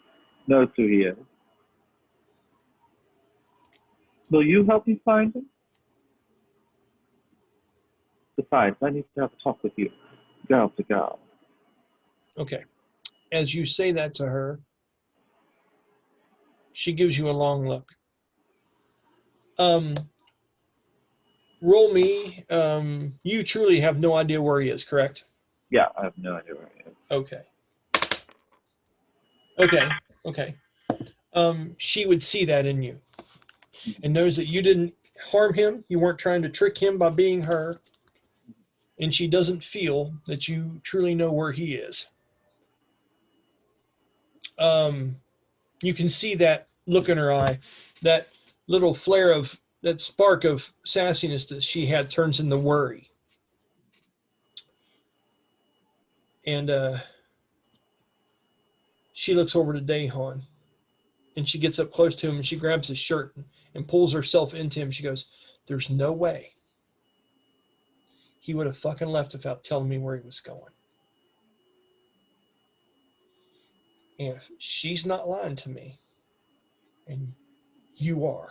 knows who he is. Will you help me find him? Besides, I need to have a talk with you, girl to girl. Okay. As you say that to her, she gives you a long look. Roll me. You truly have no idea where he is, correct? Yeah, I have no idea where he is. Okay. She would see that in you and knows that you didn't harm him. You weren't trying to trick him by being her. And she doesn't feel that you truly know where he is. You can see that look in her eye, that little flare of, that spark of sassiness that she had turns into worry. And she looks over to Dahan, and she gets up close to him, and she grabs his shirt and pulls herself into him. She goes, there's no way he would have fucking left without telling me where he was going. And if she's not lying to me, and you are,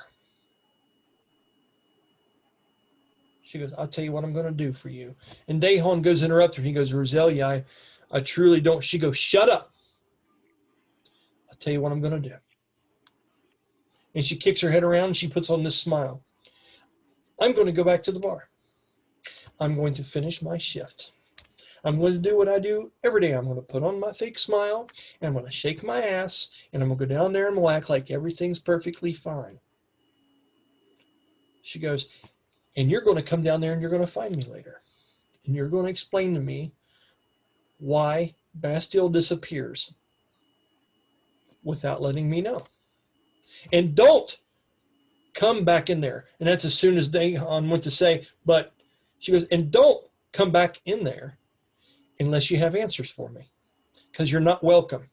she goes, I'll tell you what I'm going to do for you. And Dahan goes to interrupt her. He goes, Roselia, I truly don't. She goes, shut up. I'll tell you what I'm going to do. And she kicks her head around and she puts on this smile. I'm going to go back to the bar. I'm going to finish my shift. I'm going to do what I do every day. I'm going to put on my fake smile, and I'm going to shake my ass, and I'm going to go down there and we'll act like everything's perfectly fine. She goes, and you're going to come down there and you're going to find me later. And you're going to explain to me why Bastille disappears without letting me know. And don't come back in there. And that's as soon as Dahan went to say, but she goes, and don't come back in there unless you have answers for me, because you're not welcome.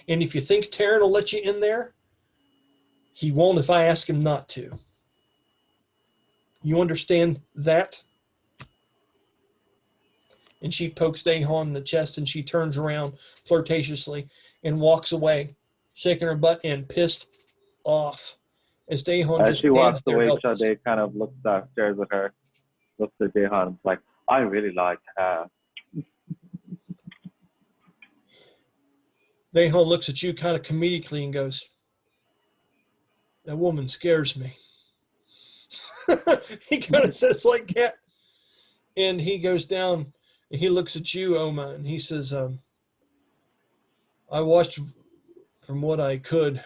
And if you think Taryn will let you in there, he won't if I ask him not to. You understand that? And she pokes Dahan in the chest, and she turns around flirtatiously and walks away, shaking her butt and pissed off. As Dahan As just she walks stands there away, helpless. Sha-dae kind of looks back, stares at her, looks at Dehan, and is like, I really like her. Dahan looks at you kind of comedically and goes, that woman scares me. He kind of says like that. And he goes down and he looks at you, Oma, and he says, I watched from what I could.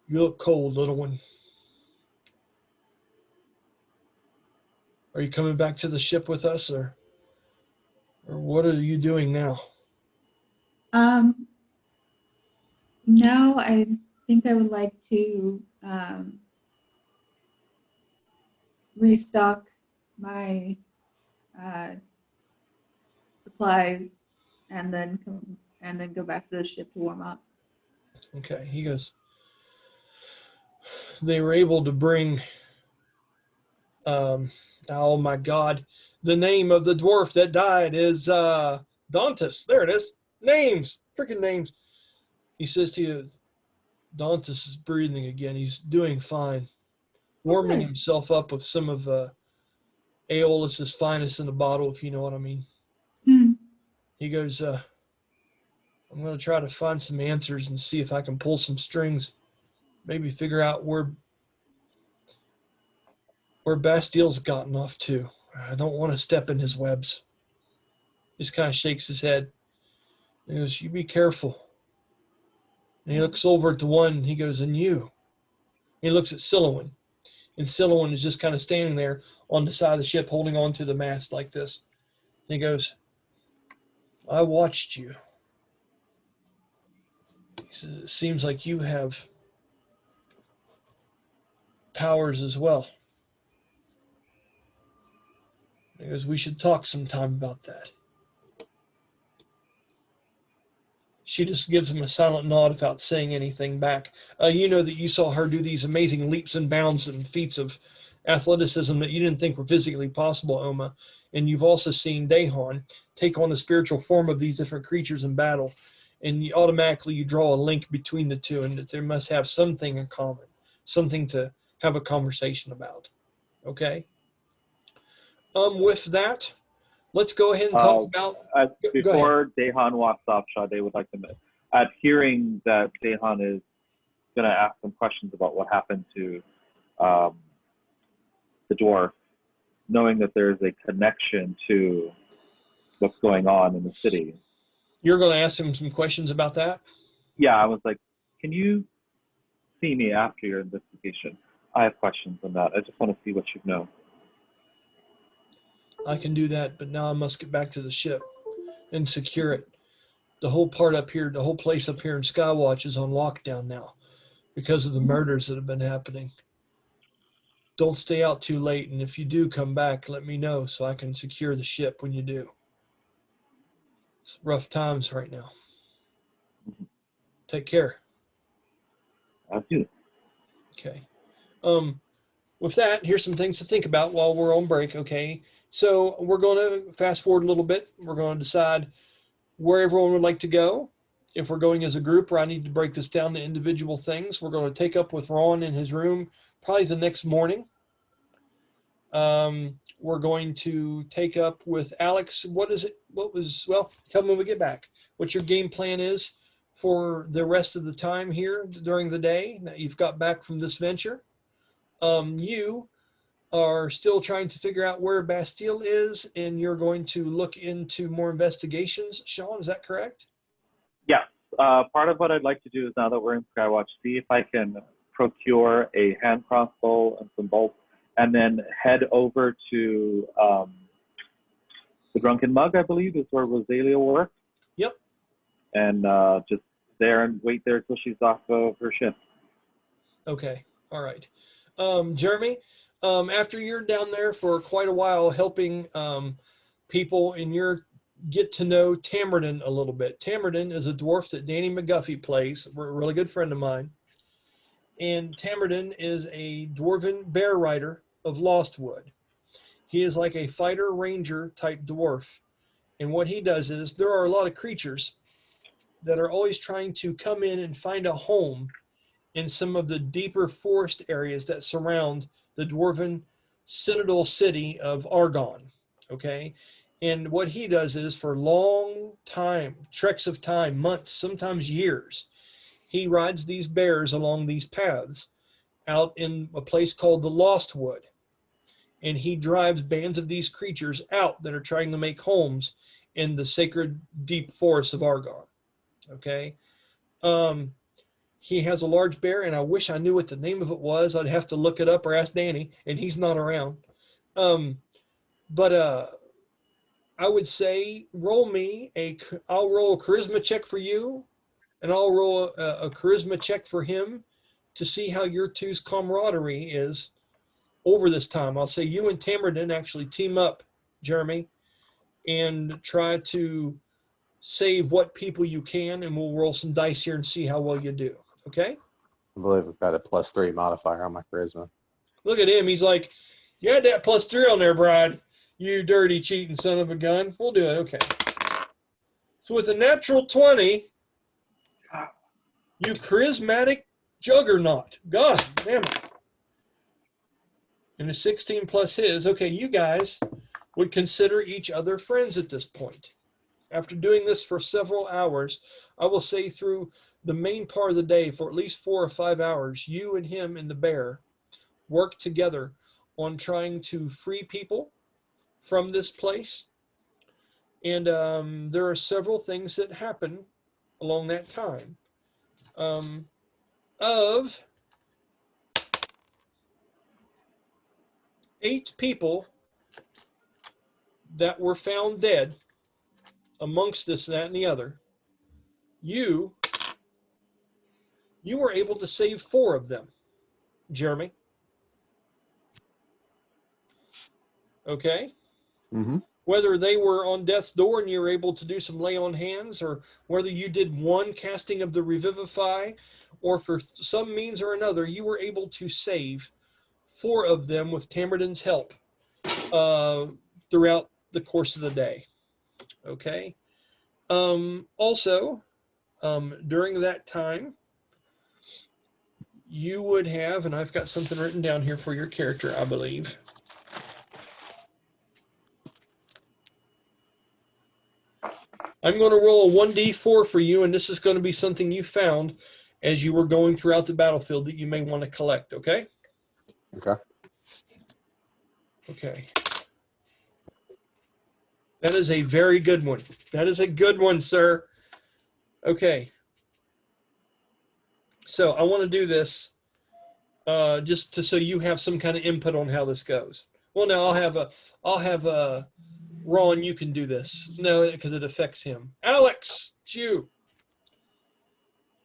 You look cold, little one. Are you coming back to the ship with us, or what are you doing now? Now I think I would like to restock my supplies and then go back to the ship to warm up. Okay, he goes, they were able to bring, oh my God, the name of the dwarf that died is Dantus. There it is. Names, freaking names. He says to you, Dantus is breathing again. He's doing fine, warming Okay. himself up with some of Aeolus's finest in the bottle, if you know what I mean. Hmm. He goes, I'm going to try to find some answers and see if I can pull some strings, maybe figure out where Bastille's gotten off to. I don't want to step in his webs. He just kind of shakes his head. He goes, you be careful. And he looks over at the one, and he goes, and you. He looks at Sylowen. And Sylowen is just kind of standing there on the side of the ship holding on to the mast like this. And he goes, I watched you. He says, it seems like you have powers as well. He goes, we should talk sometime about that. She just gives him a silent nod without saying anything back. You know that you saw her do these amazing leaps and bounds and feats of athleticism that you didn't think were physically possible, Oma. And you've also seen Dahan take on the spiritual form of these different creatures in battle. And you automatically draw a link between the two, and that there must have something in common, something to have a conversation about. Okay? With that, let's go ahead and talk about... Go ahead. Before Dahan walks off, Sha-dae would like to admit, at hearing that Dahan is going to ask some questions about what happened to the dwarf, knowing that there's a connection to what's going on in the city. You're going to ask him some questions about that? Yeah, I was like, can you see me after your investigation? I have questions on that. I just want to see what you know. I can do that, but now I must get back to the ship and secure it. The whole part up here, the whole place up here in Skywatch is on lockdown now because of the murders that have been happening. Don't stay out too late, and if you do come back, let me know so I can secure the ship when you do. It's rough times right now. Take care. I do. Okay. With that, here's some things to think about while we're on break, okay? So we're going to fast forward a little bit. We're going to decide where everyone would like to go. If we're going as a group, or I need to break this down to individual things, we're going to take up with Ron in his room probably the next morning. We're going to take up with Alex. Well, tell me when we get back what your game plan is for the rest of the time here during the day that you've got back from this venture. You are still trying to figure out where Bastille is, and you're going to look into more investigations. Sean, is that correct? Yes. Part of what I'd like to do is, now that we're in Skywatch, see if I can procure a hand crossbow and some bolts, and then head over to the Drunken Mug, I believe, is where Rosalia works. Yep. And just there and wait there till she's off of her shift. Okay. All right. Jeremy, after you're down there for quite a while helping people, and you're get to know Tamardin a little bit. Tamardin is a dwarf that Danny McGuffey plays, a really good friend of mine. And Tamardin is a dwarven bear rider of Lostwood. He is like a fighter ranger type dwarf. And what he does is, there are a lot of creatures that are always trying to come in and find a home in some of the deeper forest areas that surround the dwarven citadel city of Argon. Okay. And what he does is, for long time, treks of time, months, sometimes years, he rides these bears along these paths out in a place called the Lost Wood. And he drives bands of these creatures out that are trying to make homes in the sacred deep forests of Argon. Okay. He has a large bear, and I wish I knew what the name of it was. I'd have to look it up or ask Danny, and he's not around. But I would say I'll roll a charisma check for you, and I'll roll a charisma check for him to see how your two's camaraderie is over this time. I'll say you and Tamardin actually team up, Jeremy, and try to save what people you can, and we'll roll some dice here and see how well you do. Okay? I believe I've got a +3 modifier on my charisma. Look at him. He's like, you had that +3 on there, Brad. You dirty cheating son of a gun. We'll do it. Okay. So with a natural 20, you charismatic juggernaut. God damn it. And a 16 plus his. Okay, you guys would consider each other friends at this point. After doing this for several hours, I will say through the main part of the day, for at least 4 or 5 hours, you and him and the bear work together on trying to free people from this place. And there are several things that happen along that time. Of 8 people that were found dead amongst this, that, and the other, you were able to save 4 of them, Jeremy. Okay? Mm-hmm. Whether they were on death's door and you were able to do some lay on hands, or whether you did one casting of the revivify, or for some means or another, you were able to save 4 of them with Tamardin's help throughout the course of the day. Okay? Also, during that time, you would have, and I've got something written down here for your character, I believe. I'm going to roll a 1d4 for you, and this is going to be something you found as you were going throughout the battlefield that you may want to collect, okay? Okay. Okay. That is a very good one. That is a good one, sir. Okay. So I want to do this just so you have some kind of input on how this goes. Well, no, I'll have Ron, you can do this. No, because it affects him. Alex, it's you.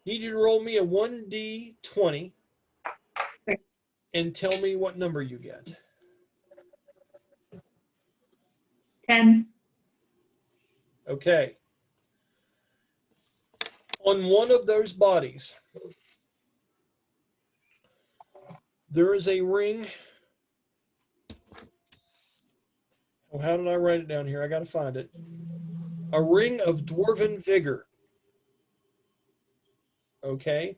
Need you to roll me a 1d20 and tell me what number you get. 10. Okay. On one of those bodies, there is a ring. Oh, how did I write it down here? I got to find it. A ring of dwarven vigor. Okay.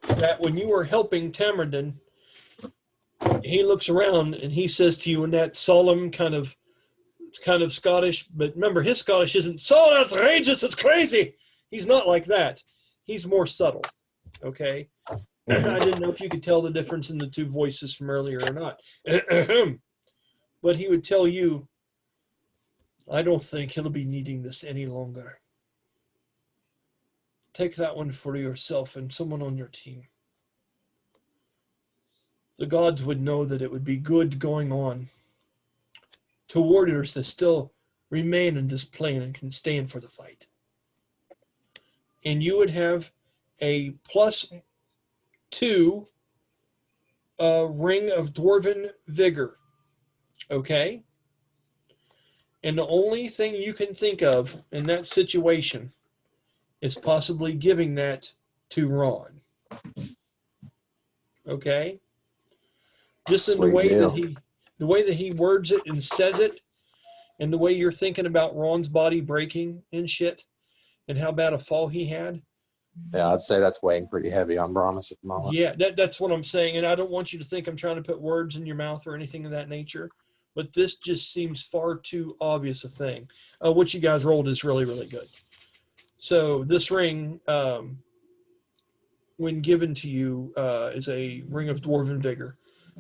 That when you were helping Tamardin, he looks around and he says to you in that solemn kind of Scottish, but remember his Scottish isn't so outrageous, it's crazy. He's not like that. He's more subtle. Okay. I didn't know if you could tell the difference in the 2 voices from earlier or not. But he would tell you, I don't think he'll be needing this any longer. Take that one for yourself and someone on your team. The gods would know that it would be good going on to warriors that still remain in this plane and can stand for the fight. And you would have a +2 ring of dwarven vigor. Okay? And the only thing you can think of in that situation is possibly giving that to Ron. Okay? Just in the way that he words it and says it, and the way you're thinking about Ron's body breaking and shit, and how bad a fall he had. Yeah, I'd say that's weighing pretty heavy on Bronis at the moment. Yeah, that's what I'm saying. And I don't want you to think I'm trying to put words in your mouth or anything of that nature. But this just seems far too obvious a thing. What you guys rolled is really, really good. So this ring, when given to you, is a ring of dwarven vigor.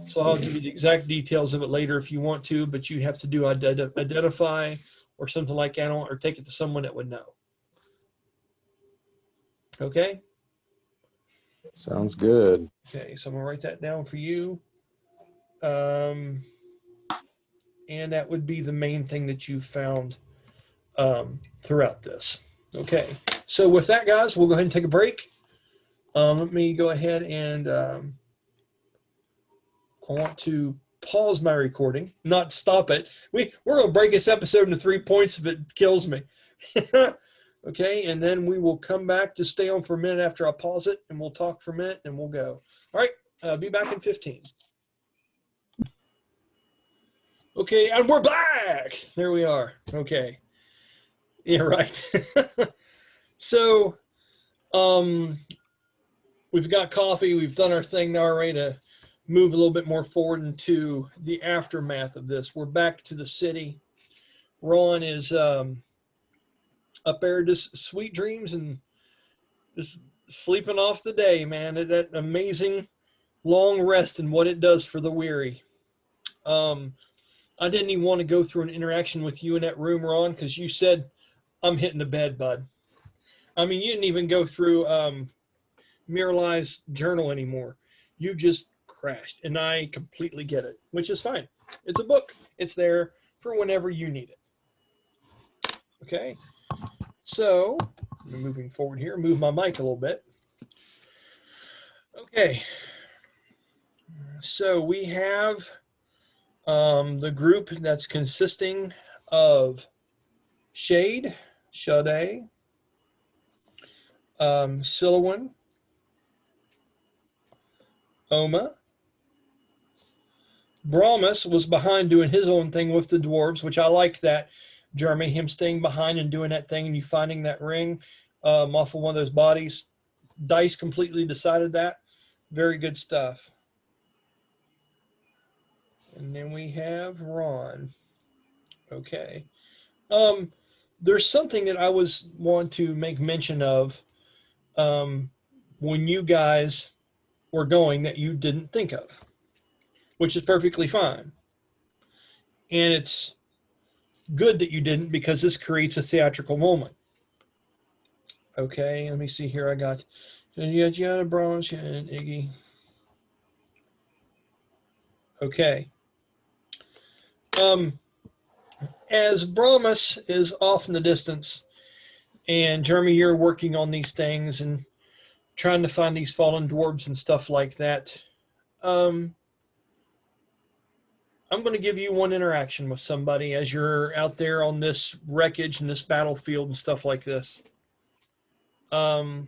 So I'll give you the exact details of it later if you want to, but you have to do identify or something like that, or take it to someone that would know. Okay? Sounds good. Okay, so I'm going to write that down for you. And that would be the main thing that you found throughout this. Okay, so with that, guys, we'll go ahead and take a break. Let me go ahead and I want to pause my recording, not stop it. We're going to break this episode into 3 points if it kills me. Okay, and then we will come back to stay on for a minute after I pause it, and we'll talk for a minute, and we'll go. All right, be back in 15. Okay, and we're back. There we are. Okay. Yeah, right. So, we've got coffee. We've done our thing now. We're ready to move a little bit more forward into the aftermath of this. We're back to the city. Ron is up there just sweet dreams and just sleeping off the day, man. That amazing long rest and what it does for the weary. I didn't even want to go through an interaction with you in that room, Ron, because you said, I'm hitting the bed, bud. I mean, you didn't even go through Miralai's journal anymore. You just crashed, and I completely get it, which is fine. It's a book. It's there for whenever you need it. Okay, so moving forward here, move my mic a little bit. Okay, so we have the group that's consisting of Shade, Sha-dae, Sylowen, Oma. Brahmas was behind doing his own thing with the dwarves, which I like that, Jeremy, him staying behind and doing that thing and you finding that ring off of one of those bodies. Dice completely decided that. Very good stuff. And then we have Ron. Okay. There's something that I want to make mention of when you guys were going that you didn't think of, which is perfectly fine. And it's good that you didn't, because this creates a theatrical moment. Okay, let me see here. I got Gianna Bronze and Iggy. Okay. As Brahmas is off in the distance, and Jeremy, you're working on these things and trying to find these fallen dwarves and stuff like that. I'm going to give you one interaction with somebody as you're out there on this wreckage and this battlefield and stuff like this. Valdera.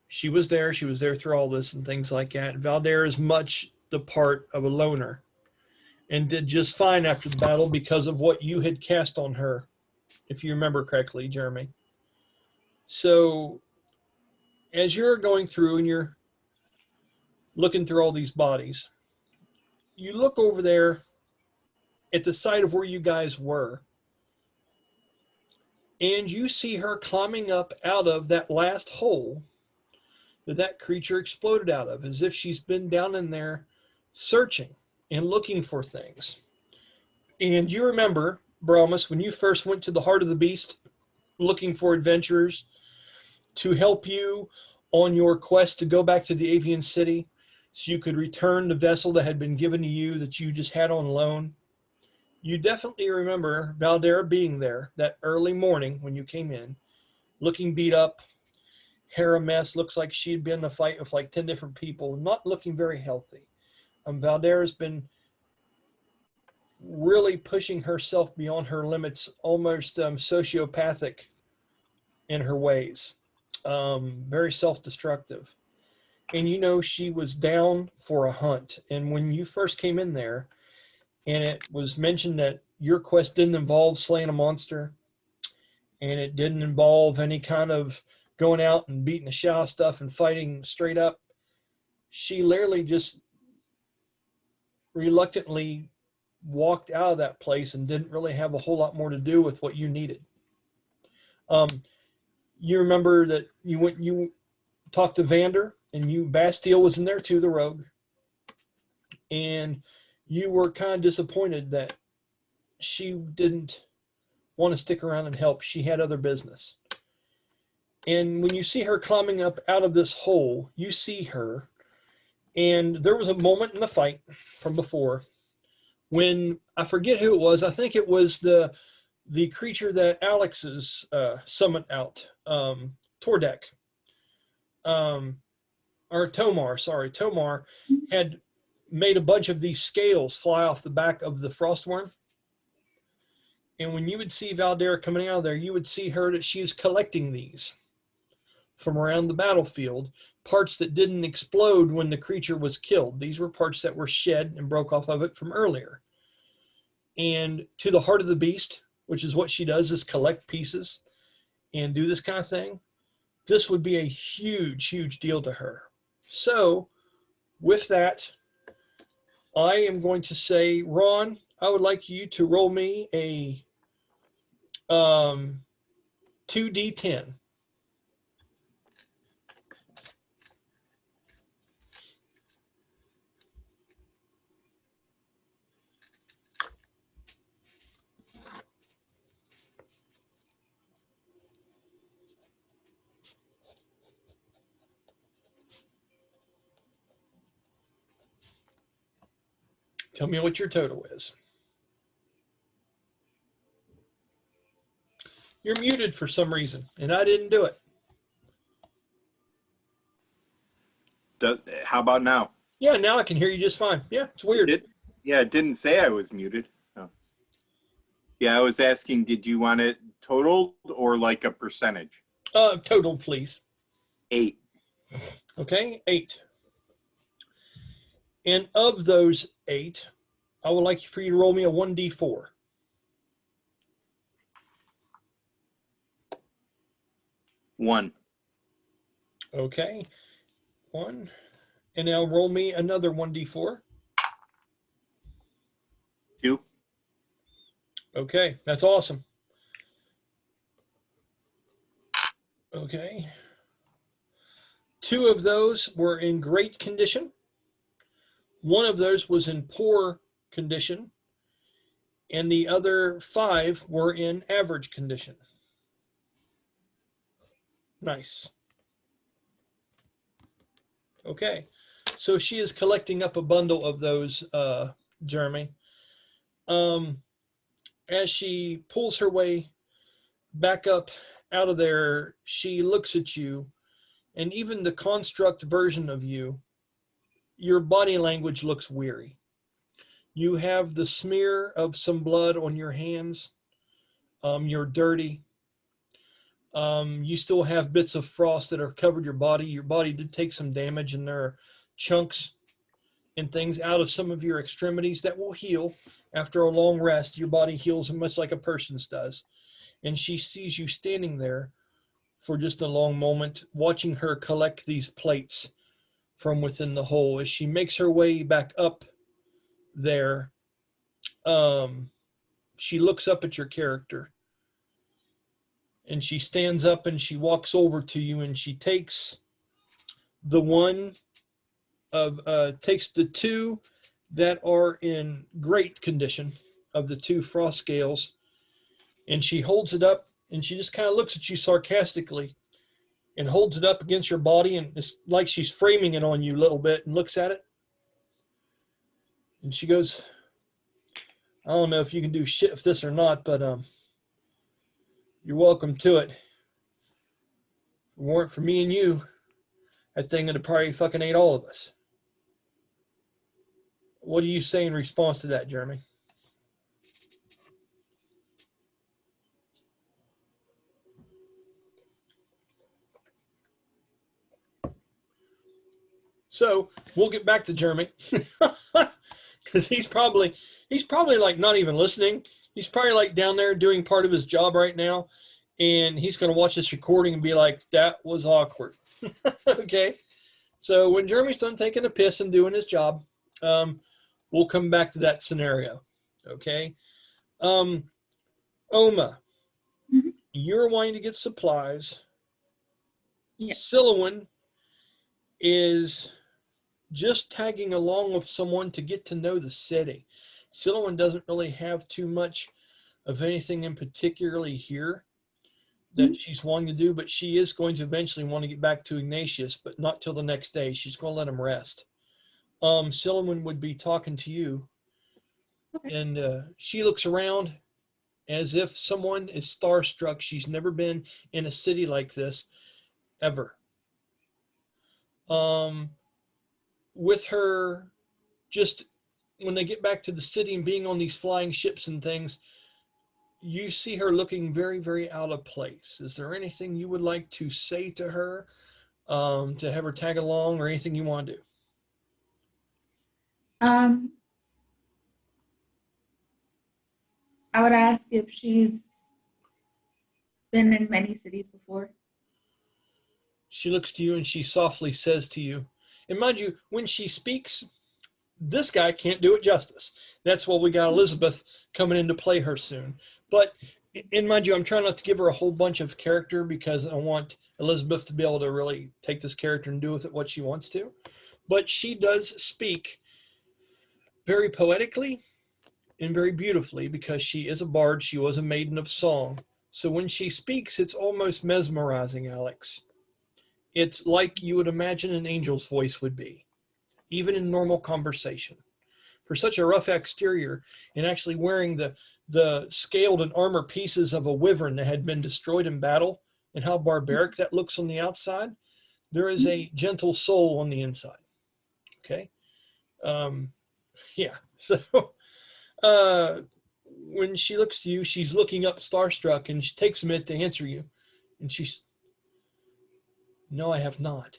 She was there. She was there through all this and things like that. Valdera is much the part of a loner and did just fine after the battle because of what you had cast on her, if you remember correctly, Jeremy. So as you're going through and you're looking through all these bodies, you look over there at the site of where you guys were, and you see her climbing up out of that last hole that creature exploded out of, as if she's been down in there searching and looking for things. And you remember, Brahmas, when you first went to the heart of the beast looking for adventurers to help you on your quest to go back to the avian city so you could return the vessel that had been given to you that you just had on loan. You definitely remember Valdera being there that early morning when you came in, looking beat up, hair a mess, looks like she'd been in a fight with like 10 different people, not looking very healthy. Valdera's been really pushing herself beyond her limits, almost sociopathic in her ways, very self-destructive. And you know, she was down for a hunt. And when you first came in there, and it was mentioned that your quest didn't involve slaying a monster, and it didn't involve any kind of going out and beating the shit out of stuff and fighting straight up, she literally just reluctantly walked out of that place and didn't really have a whole lot more to do with what you needed. You remember that you talked to Vander, and Bastille was in there too, the rogue, and you were kind of disappointed that she didn't want to stick around and help. She had other business. And when you see her climbing up out of this hole, you see her, and there was a moment in the fight from before when I forget who it was, I think it was the creature that Alex's summoned out, Tordek, or Tomar, sorry, Tomar had made a bunch of these scales fly off the back of the frostworm. And when you would see Vander coming out of there, you would see her that she is collecting these from around the battlefield, parts that didn't explode when the creature was killed. These were parts that were shed and broke off of it from earlier. And to the heart of the beast, which is what she does, is collect pieces and do this kind of thing. This would be a huge, huge deal to her. So with that, I am going to say, Ron, I would like you to roll me a 2d10. Tell me what your total is. You're muted for some reason, and I didn't do it. How about now? Yeah, now I can hear you just fine. Yeah, it's weird. It didn't say I was muted. Oh. Yeah, I was asking, did you want it totaled or like a percentage? Total, please. 8. Okay, 8. And of those 8, I would like for you to roll me a 1d4. One. Okay, 1. And now roll me another 1d4. 2. Okay, that's awesome. Okay. 2 of those were in great condition. 1 of those was in poor condition. And the other 5 were in average condition. Nice. Okay. So she is collecting up a bundle of those, Jeremy. As she pulls her way back up out of there, she looks at you, and even the construct version of you, your body language looks weary. You have the smear of some blood on your hands. You're dirty. You still have bits of frost that have covered your body. Your body did take some damage, and there are chunks and things out of some of your extremities that will heal. After a long rest, your body heals much like a person's does. And she sees you standing there for just a long moment, watching her collect these plates from within the hole. As she makes her way back up there, she looks up at your character, and she stands up and she walks over to you, and she takes the takes the 2 that are in great condition of the 2 frost scales, and she holds it up, and she just kind of looks at you sarcastically and holds it up against your body, and it's like she's framing it on you a little bit, and looks at it, and she goes, I don't know if you can do shit with this or not, but you're welcome to it. If it weren't for me and you, that thing would have probably fucking ate all of us. What do you say in response to that, Jeremy? So we'll get back to Jeremy, because he's probably like not even listening. He's probably like down there doing part of his job right now, and he's going to watch this recording and be like, that was awkward. Okay. So when Jeremy's done taking a piss and doing his job, we'll come back to that scenario. Okay. Oma, Mm-hmm. you're wanting to get supplies. Yeah. Sylowen is just tagging along with someone to get to know the city. Sylowen doesn't really have too much of anything in particularly here that she's wanting to do, but she is going to eventually want to get back to Ignatious, but not till the next day. She's going to let him rest. Sylowen would be talking to you, Okay. And she looks around as if someone is starstruck. She's never been in a city like this ever. With her, just when they get back to the city and being on these flying ships and things, you see her looking very, very out of place. Is there anything you would like to say to her, to have her tag along, or anything you want to do? Um, I would ask if she's been in many cities before. She looks to you and she softly says to you, and mind you, when she speaks, this guy can't do it justice. That's why we got Elizabeth coming in to play her soon. But in mind you, I'm trying not to give her a whole bunch of character because I want Elizabeth to be able to really take this character and do with it what she wants to. But she does speak very poetically and very beautifully because she is a bard. She was a maiden of song. So when she speaks, it's almost mesmerizing, Alex. It's like you would imagine an angel's voice would be, even in normal conversation. For such a rough exterior and actually wearing the scaled and armor pieces of a wyvern that had been destroyed in battle, and how barbaric that looks on the outside, there is a gentle soul on the inside. Okay. Yeah. So when she looks to you, she's looking up starstruck, and she takes a minute to answer you. And she's, no, I have not.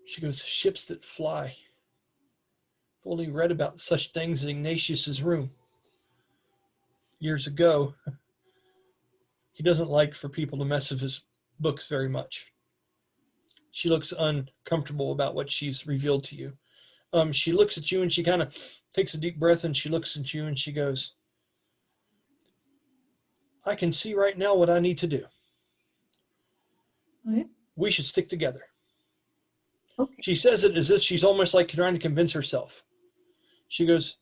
She goes, ships that fly. I've only read about such things in Ignatius's room years ago. He doesn't like for people to mess with his books very much. She looks uncomfortable about what she's revealed to you. She looks at you and she kind of takes a deep breath, and she looks at you and she goes, I can see right now what I need to do. Okay. We should stick together. Okay. She says it as if she's almost like trying to convince herself. She goes,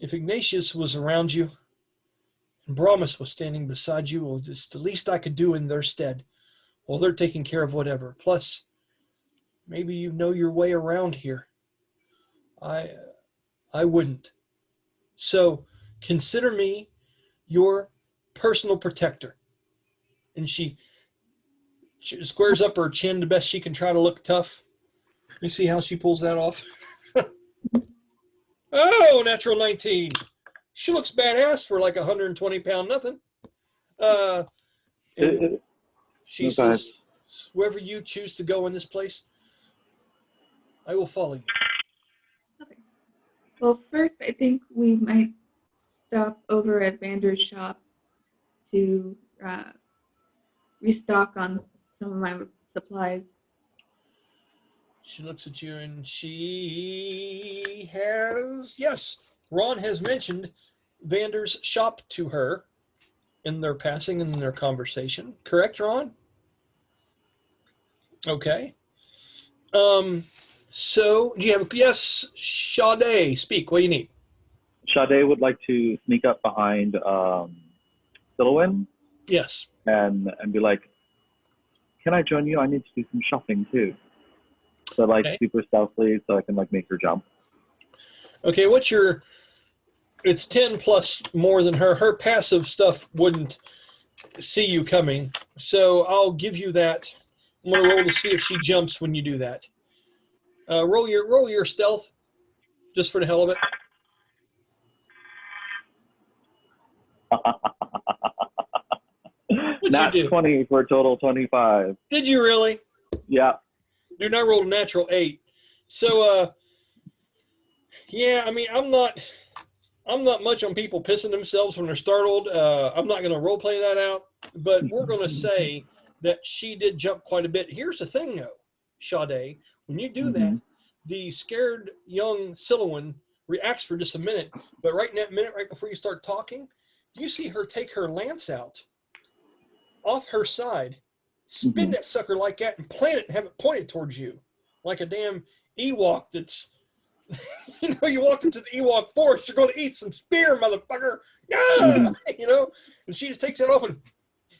if Ignatius was around you and Brahmas was standing beside you, well, it's the least I could do in their stead. Well, they're taking care of whatever. Plus, maybe you know your way around here. I wouldn't. So consider me your personal protector. And she squares up her chin the best she can, try to look tough. You see how she pulls that off? Oh, natural 19. She looks badass for like 120-pound nothing. And she says, wherever you choose to go in this place, I will follow you. Okay. Well, first, I think we might stop over at Vander's shop to restock on some of my supplies. She looks at you and she has, yes, Ron has mentioned Vander's shop to her in their passing and in their conversation. Correct, Ron? Okay. So do you have, yes, Sha-dae, speak. What do you need? Sha-dae would like to sneak up behind Sylowen Yes. and be like, can I join you? I need to do some shopping too. So like Okay. super stealthily so I can like make her jump. Okay, what's your, it's 10 plus more than her. Her passive stuff wouldn't see you coming. So I'll give you that. I'm going to roll to see if she jumps when you do that. Roll your stealth, just for the hell of it. What'd Nat you do? 20 for a total 25. Did you really? Yeah. Dude, I rolled a natural 8. So, yeah, I mean, I'm not much on people pissing themselves when they're startled. I'm not going to role play that out, but we're going to say that she did jump quite a bit. Here's the thing, though, Sha-dae, when you do that, the scared young Sylowen reacts for just a minute, but right in that minute, right before you start talking, you see her take her lance out off her side, spin that sucker like that, and plant it and have it pointed towards you, like a damn Ewok that's, you know, you walked into the Ewok forest, you're going to eat some spear, motherfucker. Yeah! You know, and she just takes that off and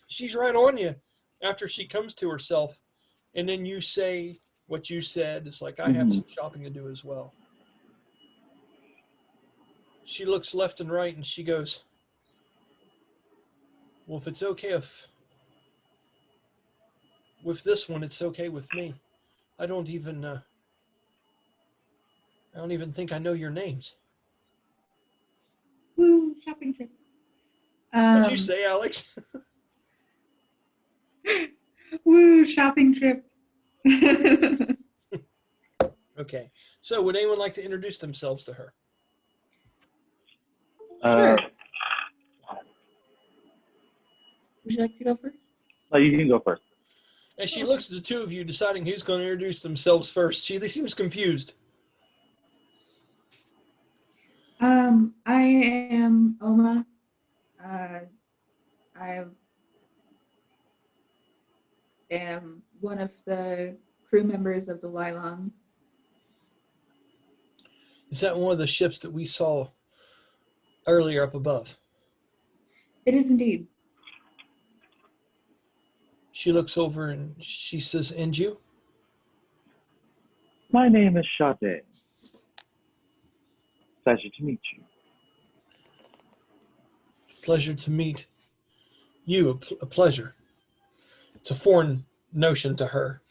she's right on you after she comes to herself. And then you say what you said. It's like, I have some shopping to do as well. She looks left and right and she goes, well, if it's okay with this one, it's okay with me. I don't even think I know your names. Woo, shopping trip. What'd you say, Alex? Woo, shopping trip. Okay. So would anyone like to introduce themselves to her? Sure. Would you like to go first? No, you can go first. As she looks at the two of you, deciding who's going to introduce themselves first, she seems confused. I am Oma. I am one of the crew members of the Lylon. Is that one of the ships that we saw earlier up above? It is indeed. She looks over and she says, and you? My name is Sha-dae. Pleasure to meet you. Pleasure to meet you. A pleasure. It's a foreign notion to her.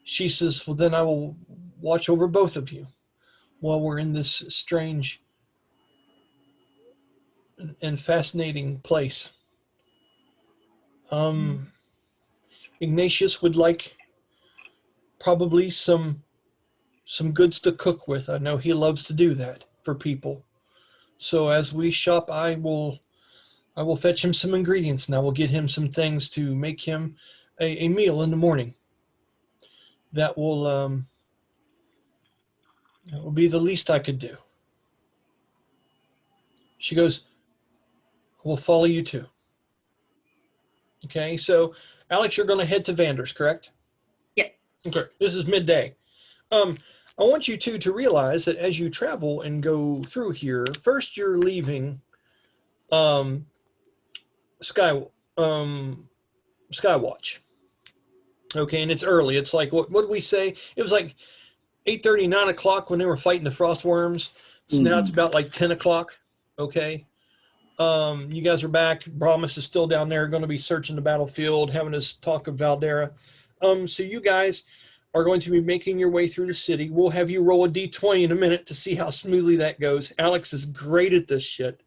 She says, well, then I will watch over both of you while we're in this strange and fascinating place. Ignatious would like probably some goods to cook with. I know he loves to do that for people. So as we shop, I will fetch him some ingredients and I will get him some things to make him a meal in the morning. That will be the least I could do. She goes, we'll follow you too. Okay, so Alex, you're going to head to Vander's, correct? Yes. Okay, this is midday. I want you two to realize that as you travel and go through here, first you're leaving Skywatch. Okay, and it's early. It's like, what did we say? It was like 8:30, 9 o'clock when they were fighting the frost worms. So now it's about like 10 o'clock. Okay. You guys are back. Brahmas is still down there, going to be searching the battlefield, having his talk of Valdera. So you guys are going to be making your way through the city. We'll have you roll a d20 in a minute to see how smoothly that goes. Alex is great at this shit.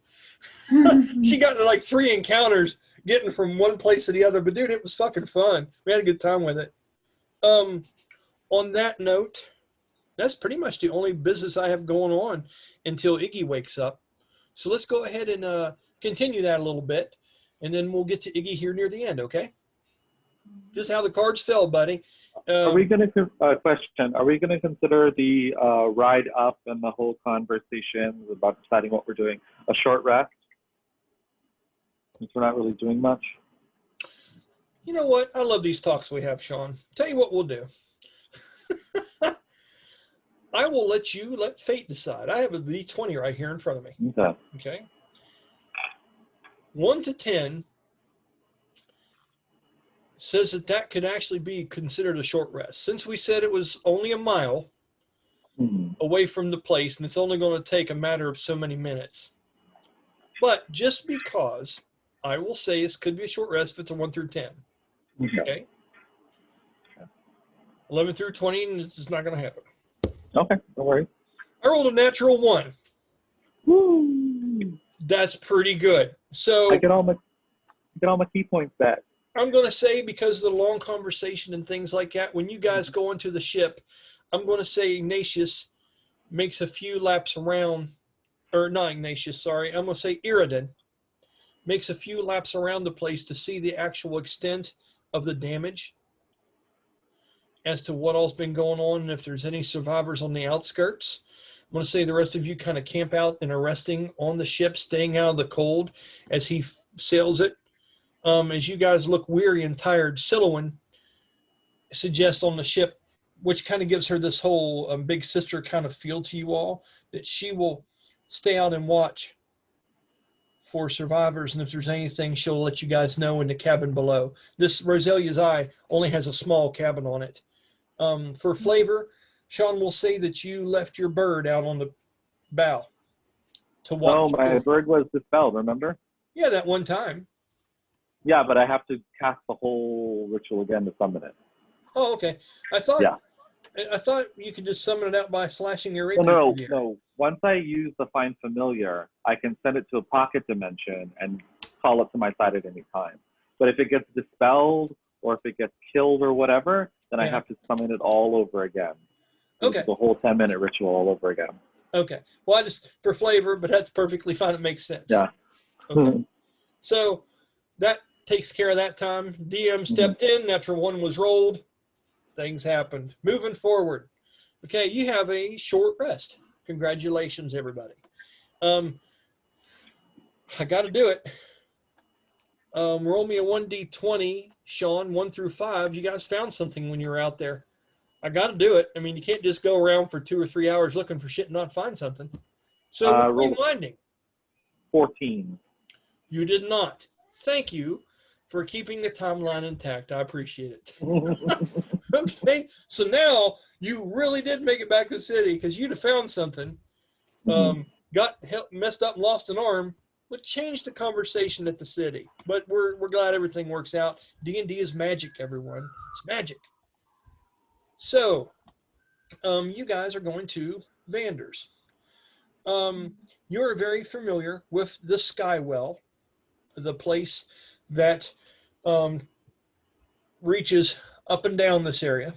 She got like 3 encounters getting from one place to the other, but dude, it was fucking fun. We had a good time with it. On that note, that's pretty much the only business I have going on until Iggy wakes up. So let's go ahead and continue that a little bit, and then we'll get to Iggy here near the end, okay? Just how the cards fell, buddy. Are we going to question? Are we going to consider the ride up and the whole conversation about deciding what we're doing a short rest? Since we're not really doing much. You know what? I love these talks we have, Sean. Tell you what we'll do. I will let fate decide. I have a D20 right here in front of me. Okay. Okay. 1 to 10 says that could actually be considered a short rest. Since we said it was only a mile away from the place, and it's only going to take a matter of so many minutes. But just because, I will say this could be a short rest if it's a 1 through 10. Okay. 11 through 20, and it's just not going to happen. Okay, don't worry. I rolled a natural 1. Woo! That's pretty good. So I get all my key points back. I'm going to say, because of the long conversation and things like that, when you guys go into the ship, I'm going to say Ignatius makes a few laps around, or not Ignatius, sorry. I'm going to say Iridan makes a few laps around the place to see the actual extent of the damage as to what all's been going on and if there's any survivors on the outskirts. I'm going to say the rest of you kind of camp out and are resting on the ship, staying out of the cold as he sails it. As you guys look weary and tired, Sylowen suggests on the ship, which kind of gives her this whole big sister kind of feel to you all, that she will stay out and watch for survivors, and if there's anything, she'll let you guys know in the cabin below. This Roselia's Eye only has a small cabin on it. For flavor, Sean will say that you left your bird out on the bow. to walk. No, my bird was dispelled, remember? Yeah, that one time. Yeah, but I have to cast the whole ritual again to summon it. Oh, okay. I thought Yeah. I thought you could just summon it out by slashing your rapier. No. Once I use the Find Familiar, I can send it to a pocket dimension and call it to my side at any time. But if it gets dispelled or if it gets killed or whatever, then I Yeah. have to summon it all over again. Okay. The whole 10-minute ritual all over again. Okay. Well, I just for flavor, but that's perfectly fine. It makes sense. Yeah. Okay. So that takes care of that time. DM stepped in. Natural one was rolled. Things happened. Moving forward. Okay, you have a short rest. Congratulations, everybody. I got to do it. Roll me a 1d20, Sean, 1 through 5. You guys found something when you were out there. I got to do it. I mean, you can't just go around for 2 or 3 hours looking for shit and not find something. So rewinding. 14. You did not. Thank you for keeping the timeline intact. I appreciate it. Okay, so now you really did make it back to the city because you'd have found something, got messed up and lost an arm, would change the conversation at the city. But we're glad everything works out. D&D is magic, everyone. It's magic. So, you guys are going to Vander's. You're very familiar with the Skywell, the place that reaches up and down this area.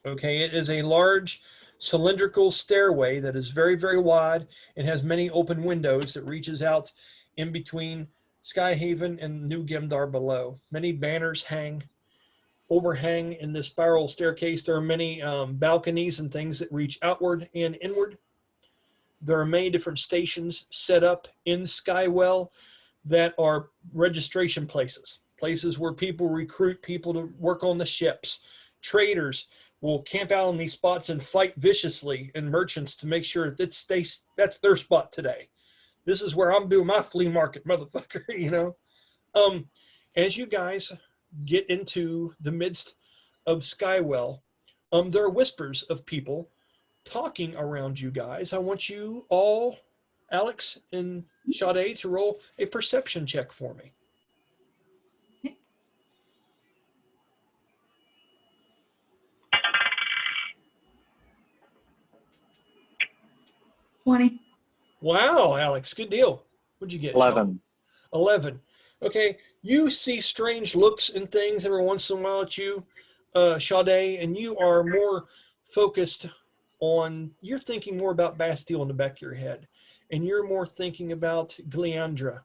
Okay, it is a large cylindrical stairway that is very, very wide and has many open windows that reaches out in between Skyhaven and New Gemdar below. Many banners overhang in this spiral staircase. There are many balconies and things that reach outward and inward. There are many different stations set up in Skywell that are registration places where people recruit people to work on the ships. Traders will camp out on these spots and fight viciously, and merchants to make sure that that's their spot today. This is where I'm doing my flea market, motherfucker, you know. As you guys get into the midst of Skywell, there are whispers of people talking around you guys. I want you all, Alex and Sha-dae, to roll a perception check for me. 20. Wow, Alex, good deal. What'd you get? 11. 11. Okay, you see strange looks and things every once in a while at you, Sha-dae, and you are more focused on, you're thinking more about Bastille in the back of your head, and you're more thinking about Gleandra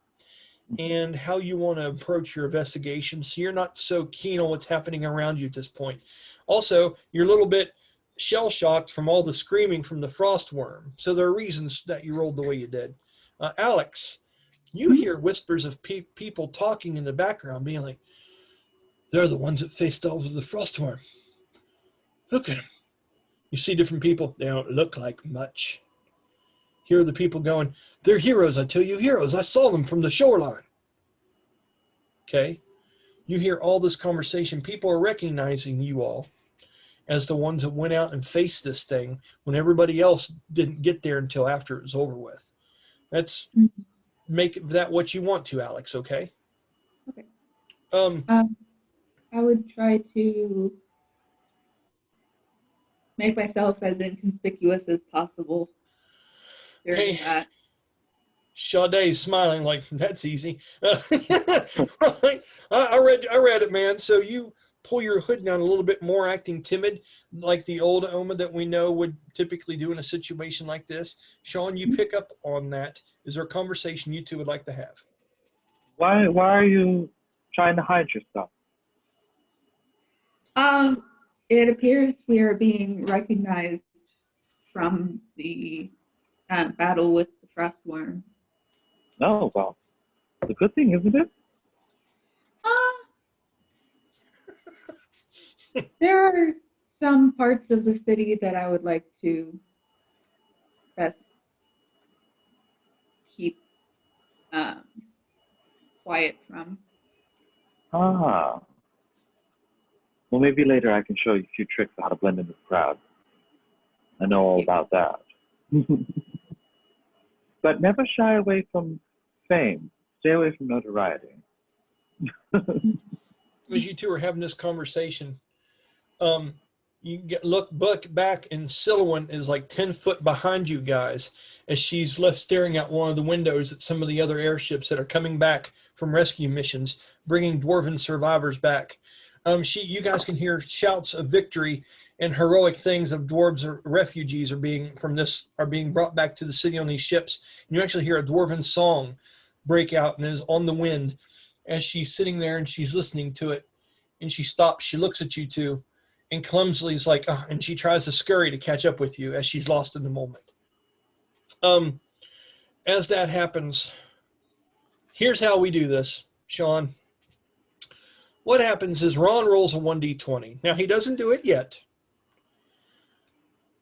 and how you want to approach your investigation, so you're not so keen on what's happening around you at this point. Also, you're a little bit shell-shocked from all the screaming from the frost worm, so there are reasons that you rolled the way you did. Alex, you hear whispers of people talking in the background, being like, they're the ones that faced off with the frost worm. Look at them. You see different people. They don't look like much. Here are the people going, they're heroes, I tell you, heroes. I saw them from the shoreline. Okay? You hear all this conversation. People are recognizing you all as the ones that went out and faced this thing when everybody else didn't get there until after it was over with. That's make that what you want to, Alex, okay? Okay. I would try to make myself as inconspicuous as possible during that. Sha-dae's smiling like, that's easy. Right. I read it, man. So you pull your hood down a little bit more, acting timid, like the old Oma that we know would typically do in a situation like this. Sean, you pick up on that. Is there a conversation you two would like to have? Why are you trying to hide yourself? It appears we are being recognized from the battle with the frostworm. Oh, well, it's a good thing, isn't it? There are some parts of the city that I would like to best keep quiet from. Ah. Well, maybe later I can show you a few tricks on how to blend in this crowd. I know all about that. but never shy away from fame. Stay away from notoriety. As you two are having this conversation, you look back, and Sylowen is like 10 foot behind you guys as she's left staring out one of the windows at some of the other airships that are coming back from rescue missions, bringing dwarven survivors back. You guys can hear shouts of victory and heroic things of dwarves or refugees are being brought back to the city on these ships. And you actually hear a dwarven song break out and is on the wind as she's sitting there and she's listening to it. And she stops, she looks at you two, and clumsily is like, and she tries to scurry to catch up with you as she's lost in the moment. As that happens, here's how we do this, Sean. What happens is Ron rolls a 1d20. Now, he doesn't do it yet.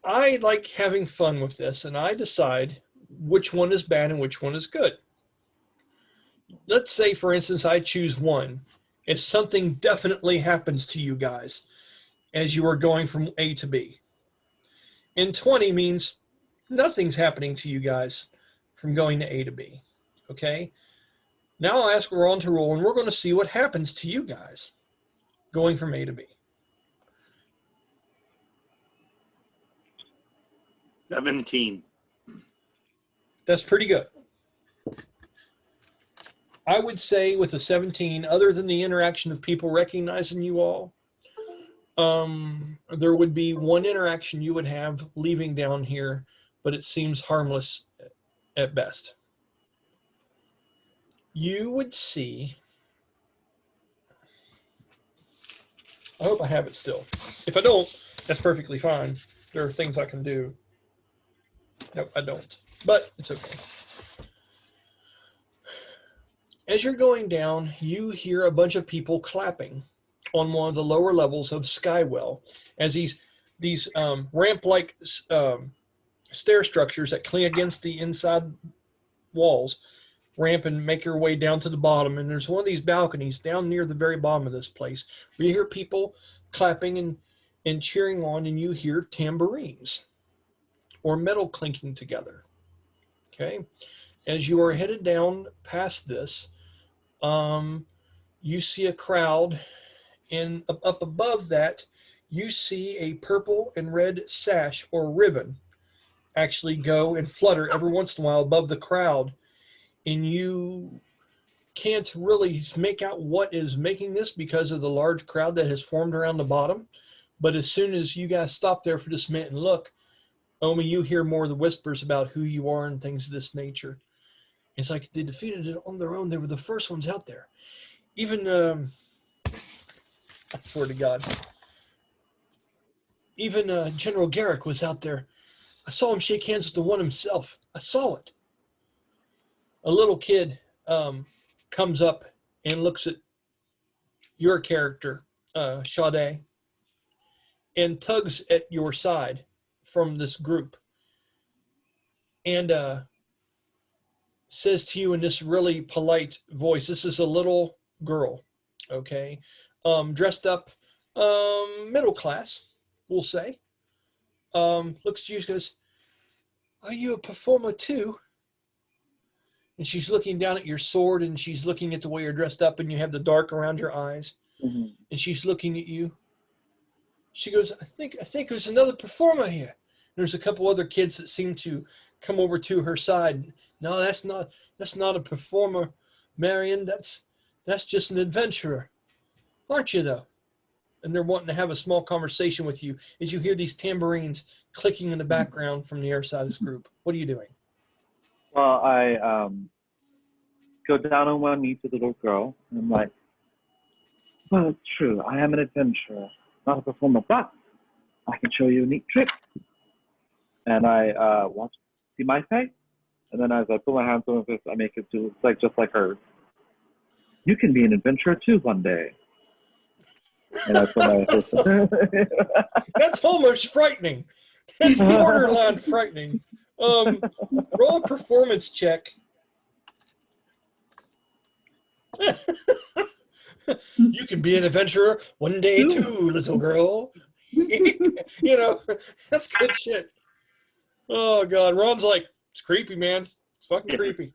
I like having fun with this, and I decide which one is bad and which one is good. Let's say, for instance, I choose 1. If something definitely happens to you guys as you are going from A to B. And 20 means nothing's happening to you guys from going to A to B. Okay? Now I'll ask Ron to roll, and we're going to see what happens to you guys going from A to B. 17. That's pretty good. I would say with a 17, other than the interaction of people recognizing you all, there would be one interaction you would have leaving down here, but it seems harmless at best. You would see, I hope I have it still. If I don't, that's perfectly fine. There are things I can do. Nope, I don't, but it's okay. As you're going down, you hear a bunch of people clapping on one of the lower levels of Skywell as these ramp-like stair structures that cling against the inside walls ramp and make your way down to the bottom. And there's one of these balconies down near the very bottom of this place where you hear people clapping and cheering on, and you hear tambourines or metal clinking together. Okay? As you are headed down past this, you see a crowd, and up above that, you see a purple and red sash or ribbon actually go and flutter every once in a while above the crowd, and you can't really make out what is making this because of the large crowd that has formed around the bottom. But as soon as you guys stop there for just a minute and look, Omi, you hear more of the whispers about who you are and things of this nature. It's like they defeated it on their own. They were the first ones out there. Even, I swear to God, even General Garrick was out there. I saw him shake hands with the one himself. I saw it. A little kid comes up and looks at your character, Sha-dae, and tugs at your side from this group and says to you in this really polite voice, this is a little girl, okay, dressed up middle class, we'll say, looks to you and goes, are you a performer too? And she's looking down at your sword, and she's looking at the way you're dressed up, and you have the dark around your eyes. Mm-hmm. And she's looking at you. She goes, I think there's another performer here. There's a couple other kids that seem to come over to her side. No, that's not a performer, Marion. That's just an adventurer. Aren't you, though? And they're wanting to have a small conversation with you as you hear these tambourines clicking in the background from the air side of this group. What are you doing? Well, I go down on one knee to the little girl, and I'm like, well, it's true. I am an adventurer, not a performer, but I can show you a neat trick. And I want to see my face, and then as I put my hands on her face, I make it do just like hers. You can be an adventurer too one day. And that's what I That's almost frightening. That's borderline frightening. Roll a performance check. You can be an adventurer one day too, little girl. You know, that's good shit. Oh God, Ron's like, it's creepy, man. It's Fucking creepy.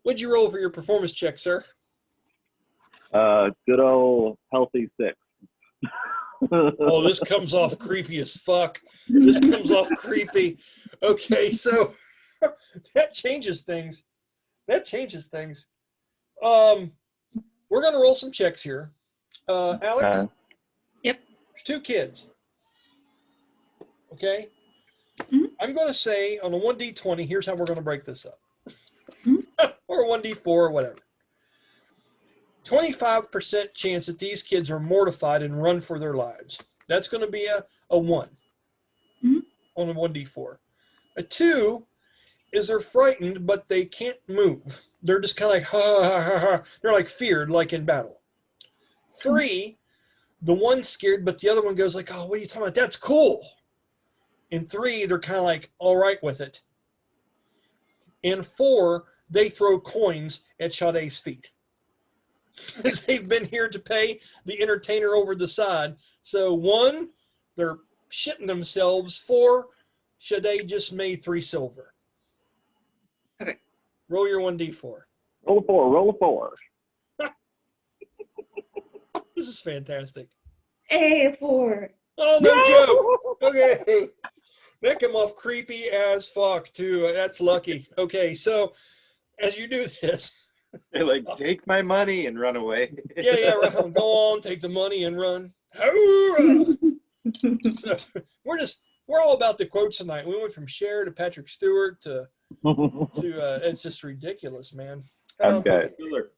What'd you roll for your performance check, sir? Good old healthy 6. Oh, this comes off creepy as fuck. This comes off creepy. Okay, so that changes things. That changes things. We're gonna roll some checks here. Alex? Yep. There's 2 kids. Okay? Mhm. I'm gonna say on a 1d20, here's how we're gonna break this up. Mhm. Or a 1d4 or whatever. 25% chance that these kids are mortified and run for their lives. That's going to be a 1 Mhm. on a 1d4. A 2 is they're frightened, but they can't move. They're just kind of like, ha, ha, ha, ha. They're like feared, like in battle. 3, the one's scared, but the other one goes like, oh, what are you talking about? That's cool. And 3, they're kind of like, all right with it. And 4, they throw coins at Sha-dae's feet. Because they've been here to pay the entertainer over the side. So 1, they're shitting themselves. 4, Sha-dae just made 3 silver. Okay. Roll your 1d4. Roll a 4. Roll a 4. This is fantastic. A4. Oh, no joke. Okay. That come off creepy as fuck, too. That's lucky. Okay, so as you do this, They're like, take my money and run away. yeah, right. Go on, take the money and run. Hoorah! So we're all about the quotes tonight. We went from Cher to Patrick Stewart to it's just ridiculous, man. Okay. Miller.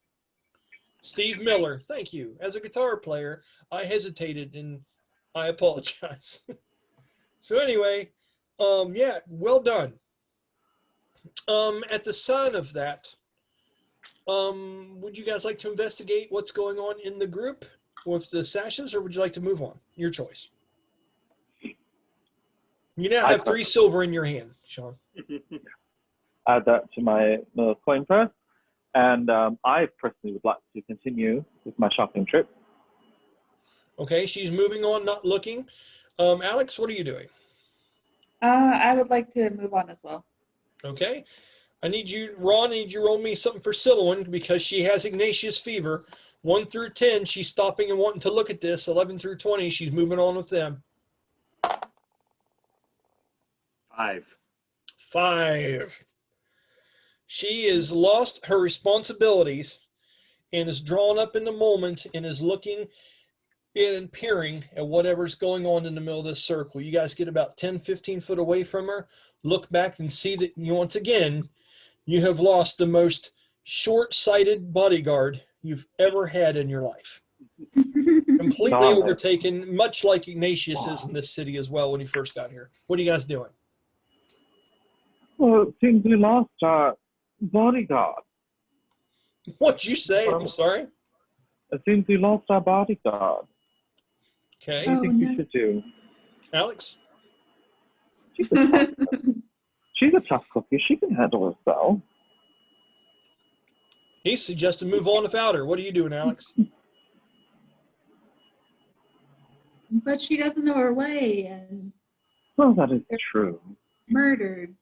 Steve Miller, thank you. As a guitar player, I hesitated and I apologize. So anyway, yeah, well done. At the sign of that, would you guys like to investigate what's going on in the group with the sashes, or would you like to move on? Your choice. You now have 3 silver in your hand, Sean. Add that to my coin purse. And I personally would like to continue with my shopping trip. Okay, she's moving on, not looking. Alex, what are you doing? I would like to move on as well. Okay. Ron, I need you to roll me something for Sylowen because she has Ignatious fever. 1 through 10, she's stopping and wanting to look at this. 11 through 20, she's moving on with them. 5. 5. She has lost her responsibilities and is drawn up in the moment and is looking and peering at whatever's going on in the middle of this circle. You guys get about 10, 15 foot away from her, look back and see that once again, you have lost the most short-sighted bodyguard you've ever had in your life. Completely overtaken, much like Ignatious is in this city as well when he first got here. What are you guys doing? Well, it seems we lost our bodyguard. What'd you say? I'm sorry. It seems we lost our bodyguard. Okay. What do you think we should do? Alex? She's a tough cookie. She can handle herself. He suggested move on without her. What are you doing, Alex? But she doesn't know her way and Well, that is true. murdered.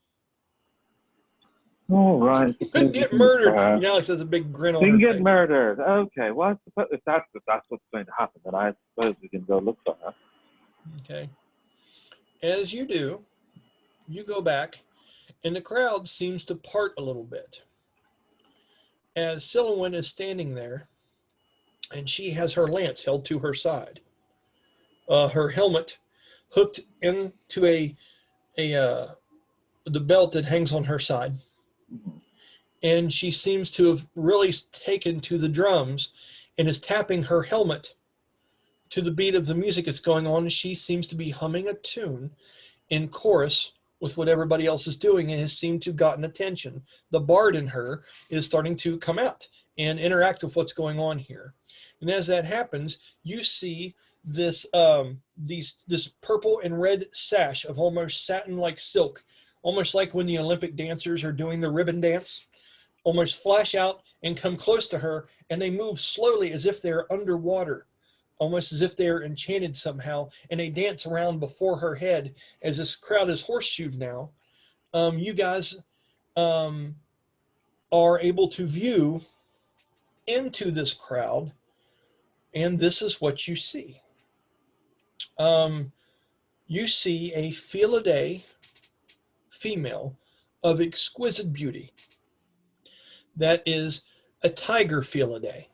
All right. Couldn't get murdered. And Alex has a big grin on her Didn't get face. murdered. Okay. Well, I suppose if that's what's going to happen, then I suppose we can go look for her. Okay. As you do, you go back, and the crowd seems to part a little bit. As Sylowen is standing there, and she has her lance held to her side. Her helmet hooked into the belt that hangs on her side. And she seems to have really taken to the drums and is tapping her helmet to the beat of the music that's going on. She seems to be humming a tune in chorus with what everybody else is doing and has seemed to have gotten attention. The bard in her is starting to come out and interact with what's going on here. And as that happens, you see this this purple and red sash of almost satin-like silk, almost like when the Olympic dancers are doing the ribbon dance, almost flash out and come close to her, and they move slowly as if they're underwater, almost as if they're enchanted somehow, and they dance around before her head as this crowd is horseshoed now. You guys are able to view into this crowd, and this is what you see. You see a Felidae female of exquisite beauty. That is a tiger Felidae.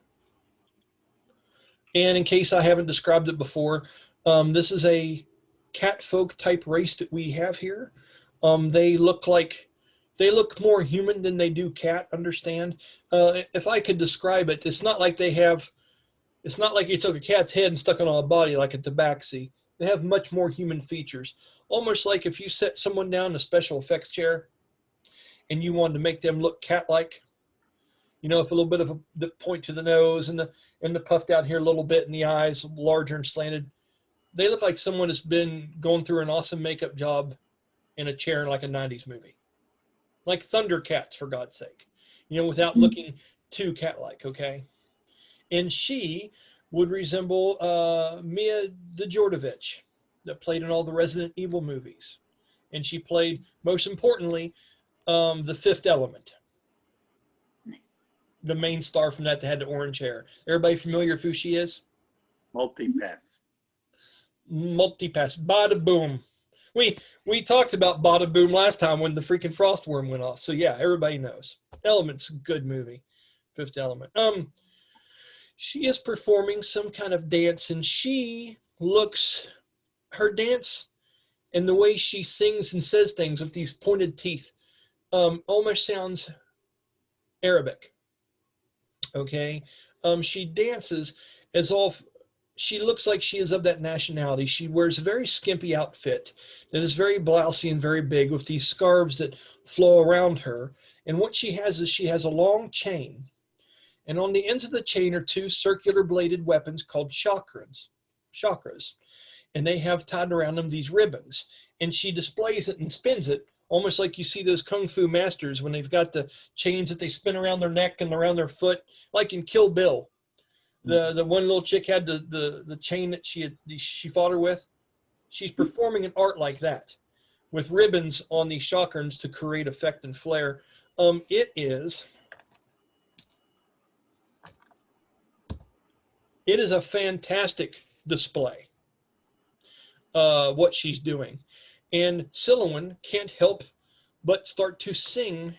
And in case I haven't described it before, this is a catfolk type race that we have here. They look more human than they do cat, understand? If I could describe it, it's not like you took a cat's head and stuck it on a body like a tabaxi. They have much more human features. Almost like if you set someone down in a special effects chair and you wanted to make them look cat-like, you know, with a little bit of the point to the nose and the puffed out here a little bit and the eyes larger and slanted. They look like someone has been going through an awesome makeup job in a chair in like a 90s movie. Like Thundercats, for God's sake. You know, without looking too cat-like, okay? And she would resemble Mia Djordjevic that played in all the Resident Evil movies. And she played, most importantly, the Fifth Element. The main star from that had the orange hair. Everybody familiar with who she is? Multipass. Multipass. Bada boom. We talked about Bada Boom last time when the freaking frost worm went off. So yeah, everybody knows. Element's a good movie. Fifth Element. She is performing some kind of dance, and her dance and the way she sings and says things with these pointed teeth almost sounds Arabic. Okay, she dances as if she looks like she is of that nationality. She wears a very skimpy outfit that is very blousy and very big with these scarves that flow around her. And what she has is she has a long chain. And on the ends of the chain are two circular bladed weapons called chakras. And they have tied around them these ribbons. And she displays it and spins it, almost like you see those kung fu masters when they've got the chains that they spin around their neck and around their foot, like in Kill Bill. The one little chick had the chain that she fought her with. She's performing an art like that with ribbons on these chakrams to create effect and flair. It is a fantastic display, what she's doing. And Sylowen can't help but start to sing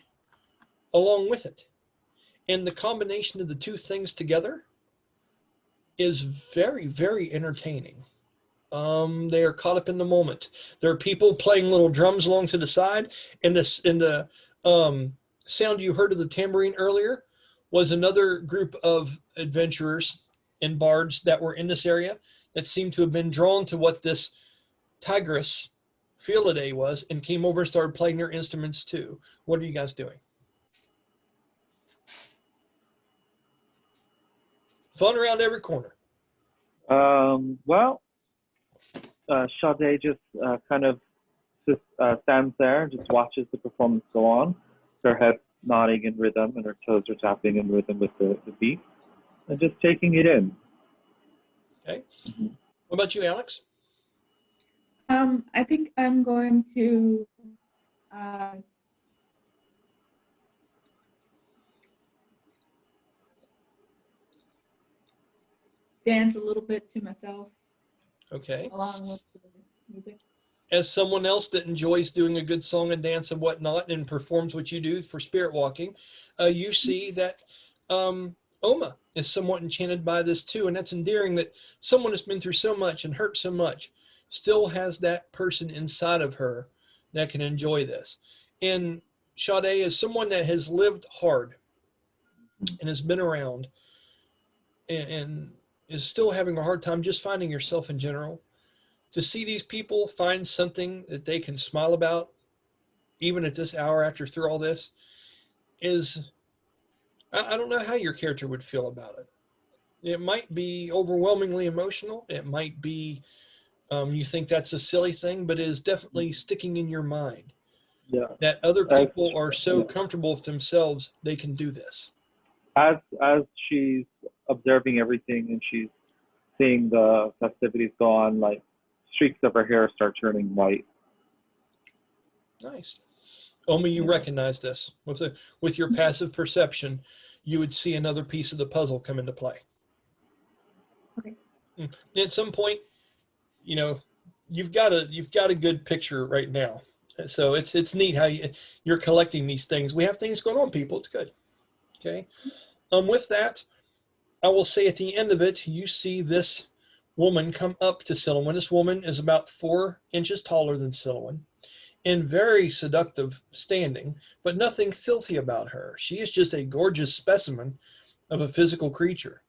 along with it. And the combination of the two things together is very, very entertaining. They are caught up in the moment. There are people playing little drums along to the side, and the sound you heard of the tambourine earlier was another group of adventurers and bards that were in this area that seemed to have been drawn to what this Tigress Felidae was and came over and started playing their instruments too. What are you guys doing? Fun around every corner. Well, Sha-dae just kind of just stands there and just watches the performance go on. Her head nodding in rhythm and her toes are tapping in rhythm with the beat, and just taking it in. Okay. What about you, Alex? I think I'm going to dance a little bit to myself. Okay. Along with the music. As someone else that enjoys doing a good song and dance and whatnot and performs what you do for spirit walking, you see that Oma is somewhat enchanted by this too. And that's endearing that someone has been through so much and hurt so much still has that person inside of her that can enjoy this. And Sha-dae is someone that has lived hard and has been around and is still having a hard time just finding yourself in general. To see these people find something that they can smile about, even at this hour after through all this, is, I don't know how your character would feel about it. It might be overwhelmingly emotional. It might be you think that's a silly thing, but it is definitely sticking in your mind. Yeah. That other people are so comfortable with themselves, they can do this. As she's observing everything and she's seeing the festivities go on, like streaks of her hair start turning white. Nice. Only you Yeah. recognize this. With your passive perception, you would see another piece of the puzzle come into play. Okay. At some point, you know, you've got a good picture right now. So it's neat how you're collecting these things. We have things going on, people. It's good. Okay. With that, I will say at the end of it, you see this woman come up to Sylowen. This woman is about 4 inches taller than Sylowen, and very seductive standing, but nothing filthy about her. She is just a gorgeous specimen of a physical creature.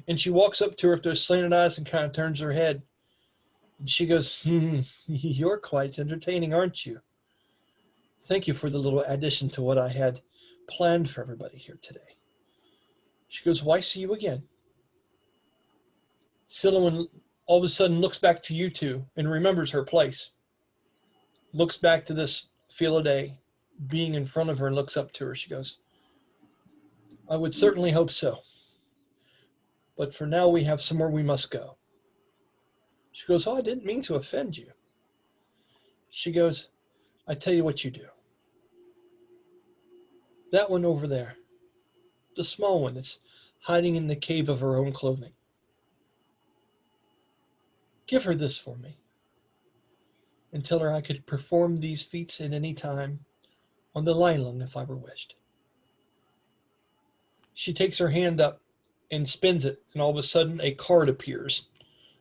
And she walks up to her with those slanted eyes and kind of turns her head. And she goes, you're quite entertaining, aren't you? Thank you for the little addition to what I had planned for everybody here today. She goes, why see you again? Sylowen all of a sudden looks back to you two and remembers her place. Looks back to this Felidae being in front of her and looks up to her. She goes, I would certainly hope so. But for now, we have somewhere we must go. She goes, oh, I didn't mean to offend you. She goes, I tell you what you do. That one over there, the small one that's hiding in the cave of her own clothing. Give her this for me and tell her I could perform these feats at any time on the Lylung if I were wished. She takes her hand up and spins it, and all of a sudden a card appears,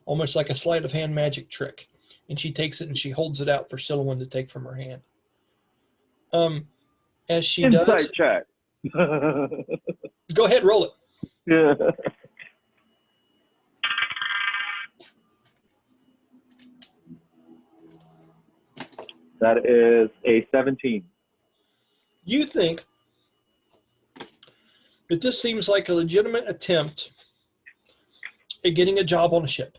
almost like a sleight of hand magic trick. And she takes it and she holds it out for Sylowen to take from her hand. As she Insight does, check. go ahead, roll it. Yeah. That is a 17. You think that this seems like a legitimate attempt at getting a job on a ship,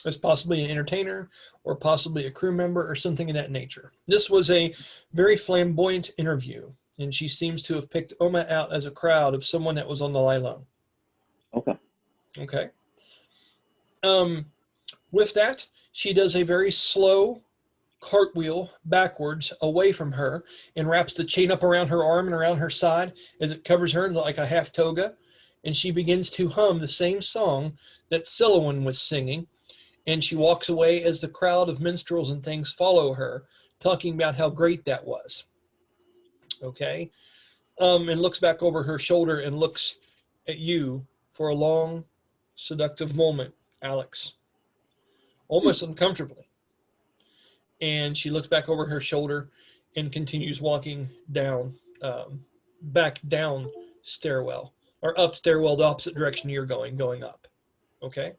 as possibly an entertainer or possibly a crew member or something of that nature. This was a very flamboyant interview, and she seems to have picked Oma out as a crowd of someone that was on the Lylung. Okay. Okay. With that, she does a very slow cartwheel backwards away from her and wraps the chain up around her arm and around her side as it covers her like a half toga. And she begins to hum the same song that Sylowen was singing. And she walks away as the crowd of minstrels and things follow her, talking about how great that was. Okay. And looks back over her shoulder and looks at you for a long, seductive moment, Alex, almost uncomfortably. And she looks back over her shoulder and continues walking down, back down stairwell, or up stairwell, the opposite direction you're going up. Okay.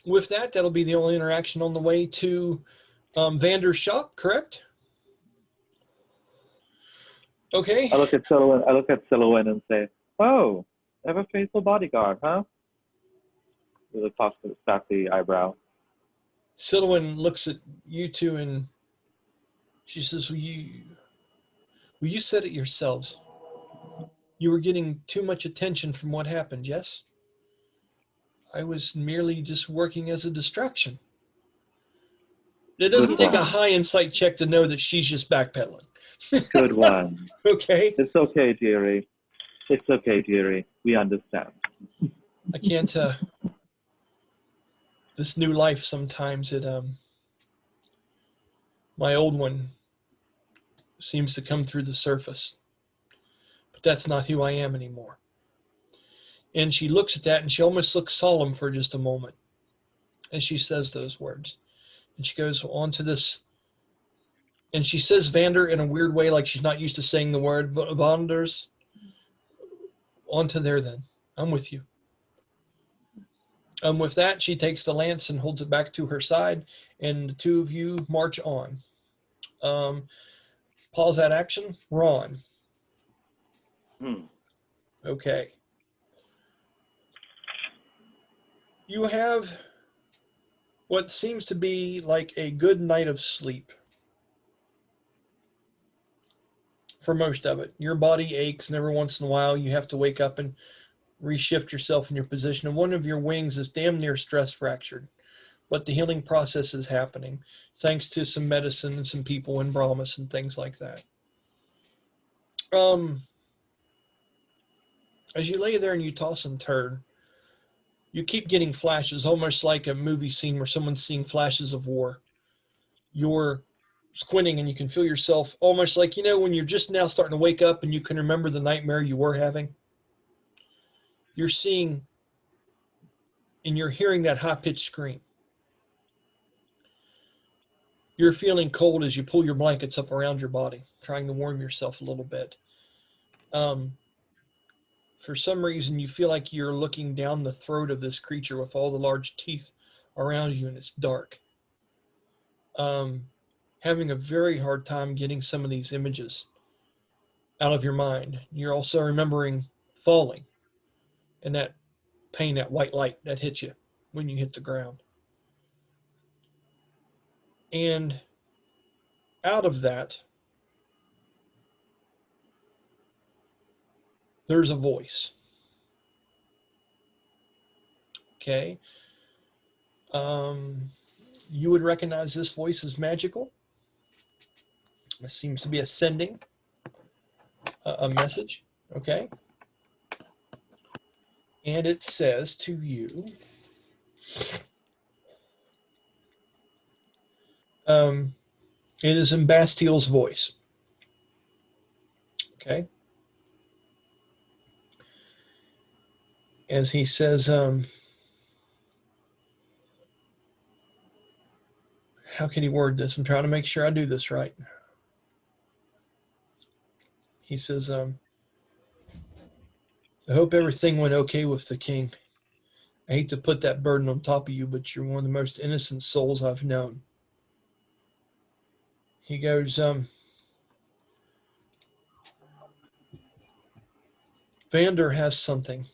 With that, that'll be the only interaction on the way to Vander's shop, correct? Okay. I look at Sylowen and say, "Oh, ever faithful bodyguard, huh?" With a cocky eyebrow. Sylowen looks at you two and she says, well, you said it yourselves. You were getting too much attention from what happened, yes? I was merely just working as a distraction. It doesn't take a high insight check to know that she's just backpedaling. Good one. Okay. It's okay, dearie. It's okay, dearie. We understand. I can't, this new life sometimes my old one seems to come through the surface, but that's not who I am anymore. And she looks at that and she almost looks solemn for just a moment as she says those words. And she goes on to this, and she says Vander in a weird way, like she's not used to saying the word, but Vander's on to there then. I'm with you. With that, she takes the lance and holds it back to her side, and the two of you march on. Pause that action. Ron. Okay. You have what seems to be like a good night of sleep. For most of it. Your body aches, and every once in a while you have to wake up and reshift yourself in your position. And one of your wings is damn near stress fractured. but the healing process is happening thanks to some medicine and some people in Brahmas and things like that. As you lay there and you toss and turn, you keep getting flashes, almost like a movie scene where someone's seeing flashes of war. You're squinting and you can feel yourself almost like, you know, when you're just now starting to wake up and you can remember the nightmare you were having. You're seeing and you're hearing that high-pitched scream. You're feeling cold as you pull your blankets up around your body, trying to warm yourself a little bit. For some reason, you feel like you're looking down the throat of this creature with all the large teeth around you, and it's dark. Having a very hard time getting some of these images out of your mind. You're also remembering falling and that pain, that white light that hit you when you hit the ground. And out of that, there's a voice. Okay. You would recognize this voice as magical. It seems to be ascending a message. Okay. And it says to you, it is in Bastiel's voice. Okay. As he says, how can he word this? I'm trying to make sure I do this right. He says, I hope everything went okay with the king. I hate to put that burden on top of you, but you're one of the most innocent souls I've known. He goes, Vander has something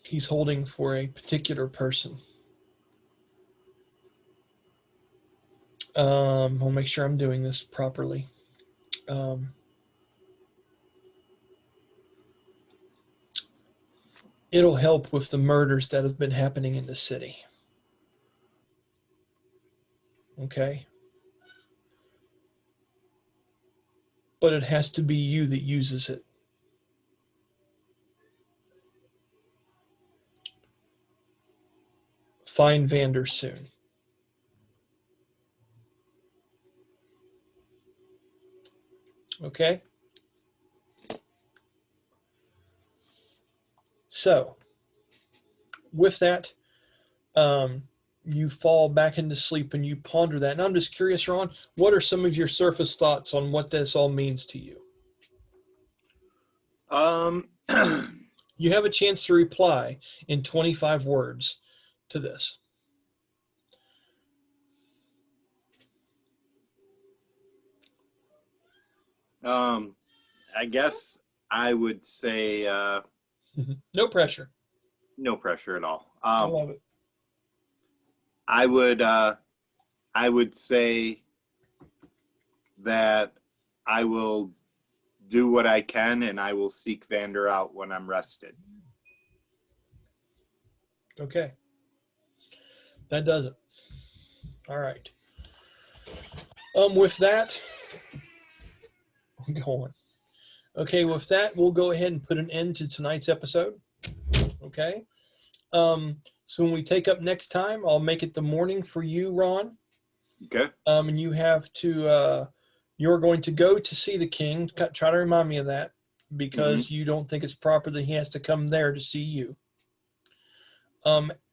he's holding for a particular person. I'll make sure I'm doing this properly. It'll help with the murders that have been happening in the city. Okay? But it has to be you that uses it. Find Vander soon. Okay? So, with that, you fall back into sleep and you ponder that. And I'm just curious, Ron, what are some of your surface thoughts on what this all means to you? You have a chance to reply in 25 words to this. I guess I would say No pressure. no pressure at all. I love it. I would say that I will do what I can and I will seek Vander out when I'm rested. Okay. That does it. All right. With that, go on. Okay, with that, we'll go ahead and put an end to tonight's episode. Okay. So when we take up next time, I'll make it the morning for you, Ron. Okay. And you have to, you're going to go to see the king. Try to remind me of that because you don't think it's proper that he has to come there to see you.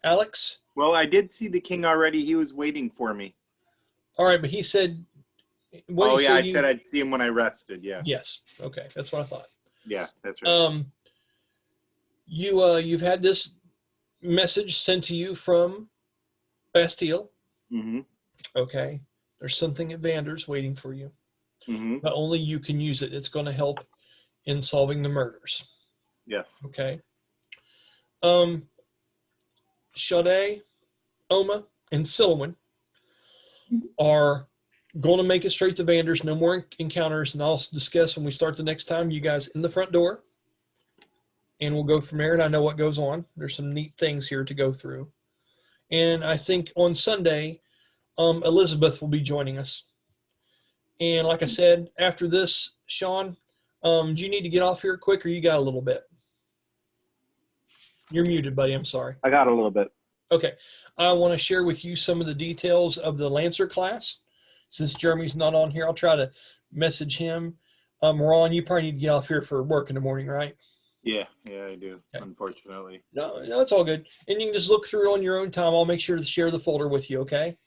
Alex? Well, I did see the king already. He was waiting for me. All right, but he said... Oh, yeah, I said I'd see him when I rested, yeah. Yes, okay, that's what I thought. Yeah, that's right. You've had this message sent to you from Bastille. Mm-hmm. Okay, there's something at Vander's waiting for you. Mm-hmm. But only you can use it. It's going to help in solving the murders. Yes. Okay. Sha-dae, Oma, and Sylowen are going to make it straight to Vander's. No more encounters, and I'll discuss when we start the next time. You guys in the front door. and we'll go from there. And I know what goes on. There's some neat things here to go through. And I think on Sunday, Elizabeth will be joining us. And like I said, after this, Sean, do you need to get off here quick, or you got a little bit? You're muted, buddy. I'm sorry. I got a little bit. Okay. I want to share with you some of the details of the Lancer class. Since Jeremy's not on here, I'll try to message him. Ron, you probably need to get off here for work in the morning, right? Yeah, I do, Okay. unfortunately. No, it's all good. And you can just look through on your own time. I'll make sure to share the folder with you, okay?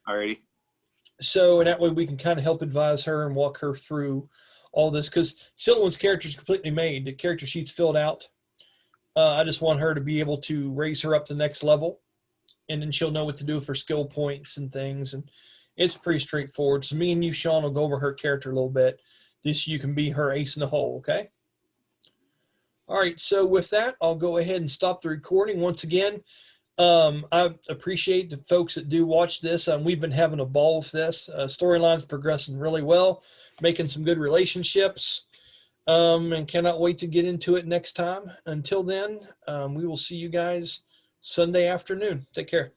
Alrighty. So, and that way we can kind of help advise her and walk her through all this, because Sylowen's character is completely made. The character sheet's filled out. I just want her to be able to raise her up the next level, and then she'll know what to do for skill points and things. And it's pretty straightforward. So me and you, Sean, will go over her character a little bit, just so you can be her ace in the hole, okay? All right, so with that, I'll go ahead and stop the recording. Once again, I appreciate the folks that do watch this. We've been having a ball with this. Storyline's progressing really well, making some good relationships, and cannot wait to get into it next time. Until then, we will see you guys Sunday afternoon. Take care.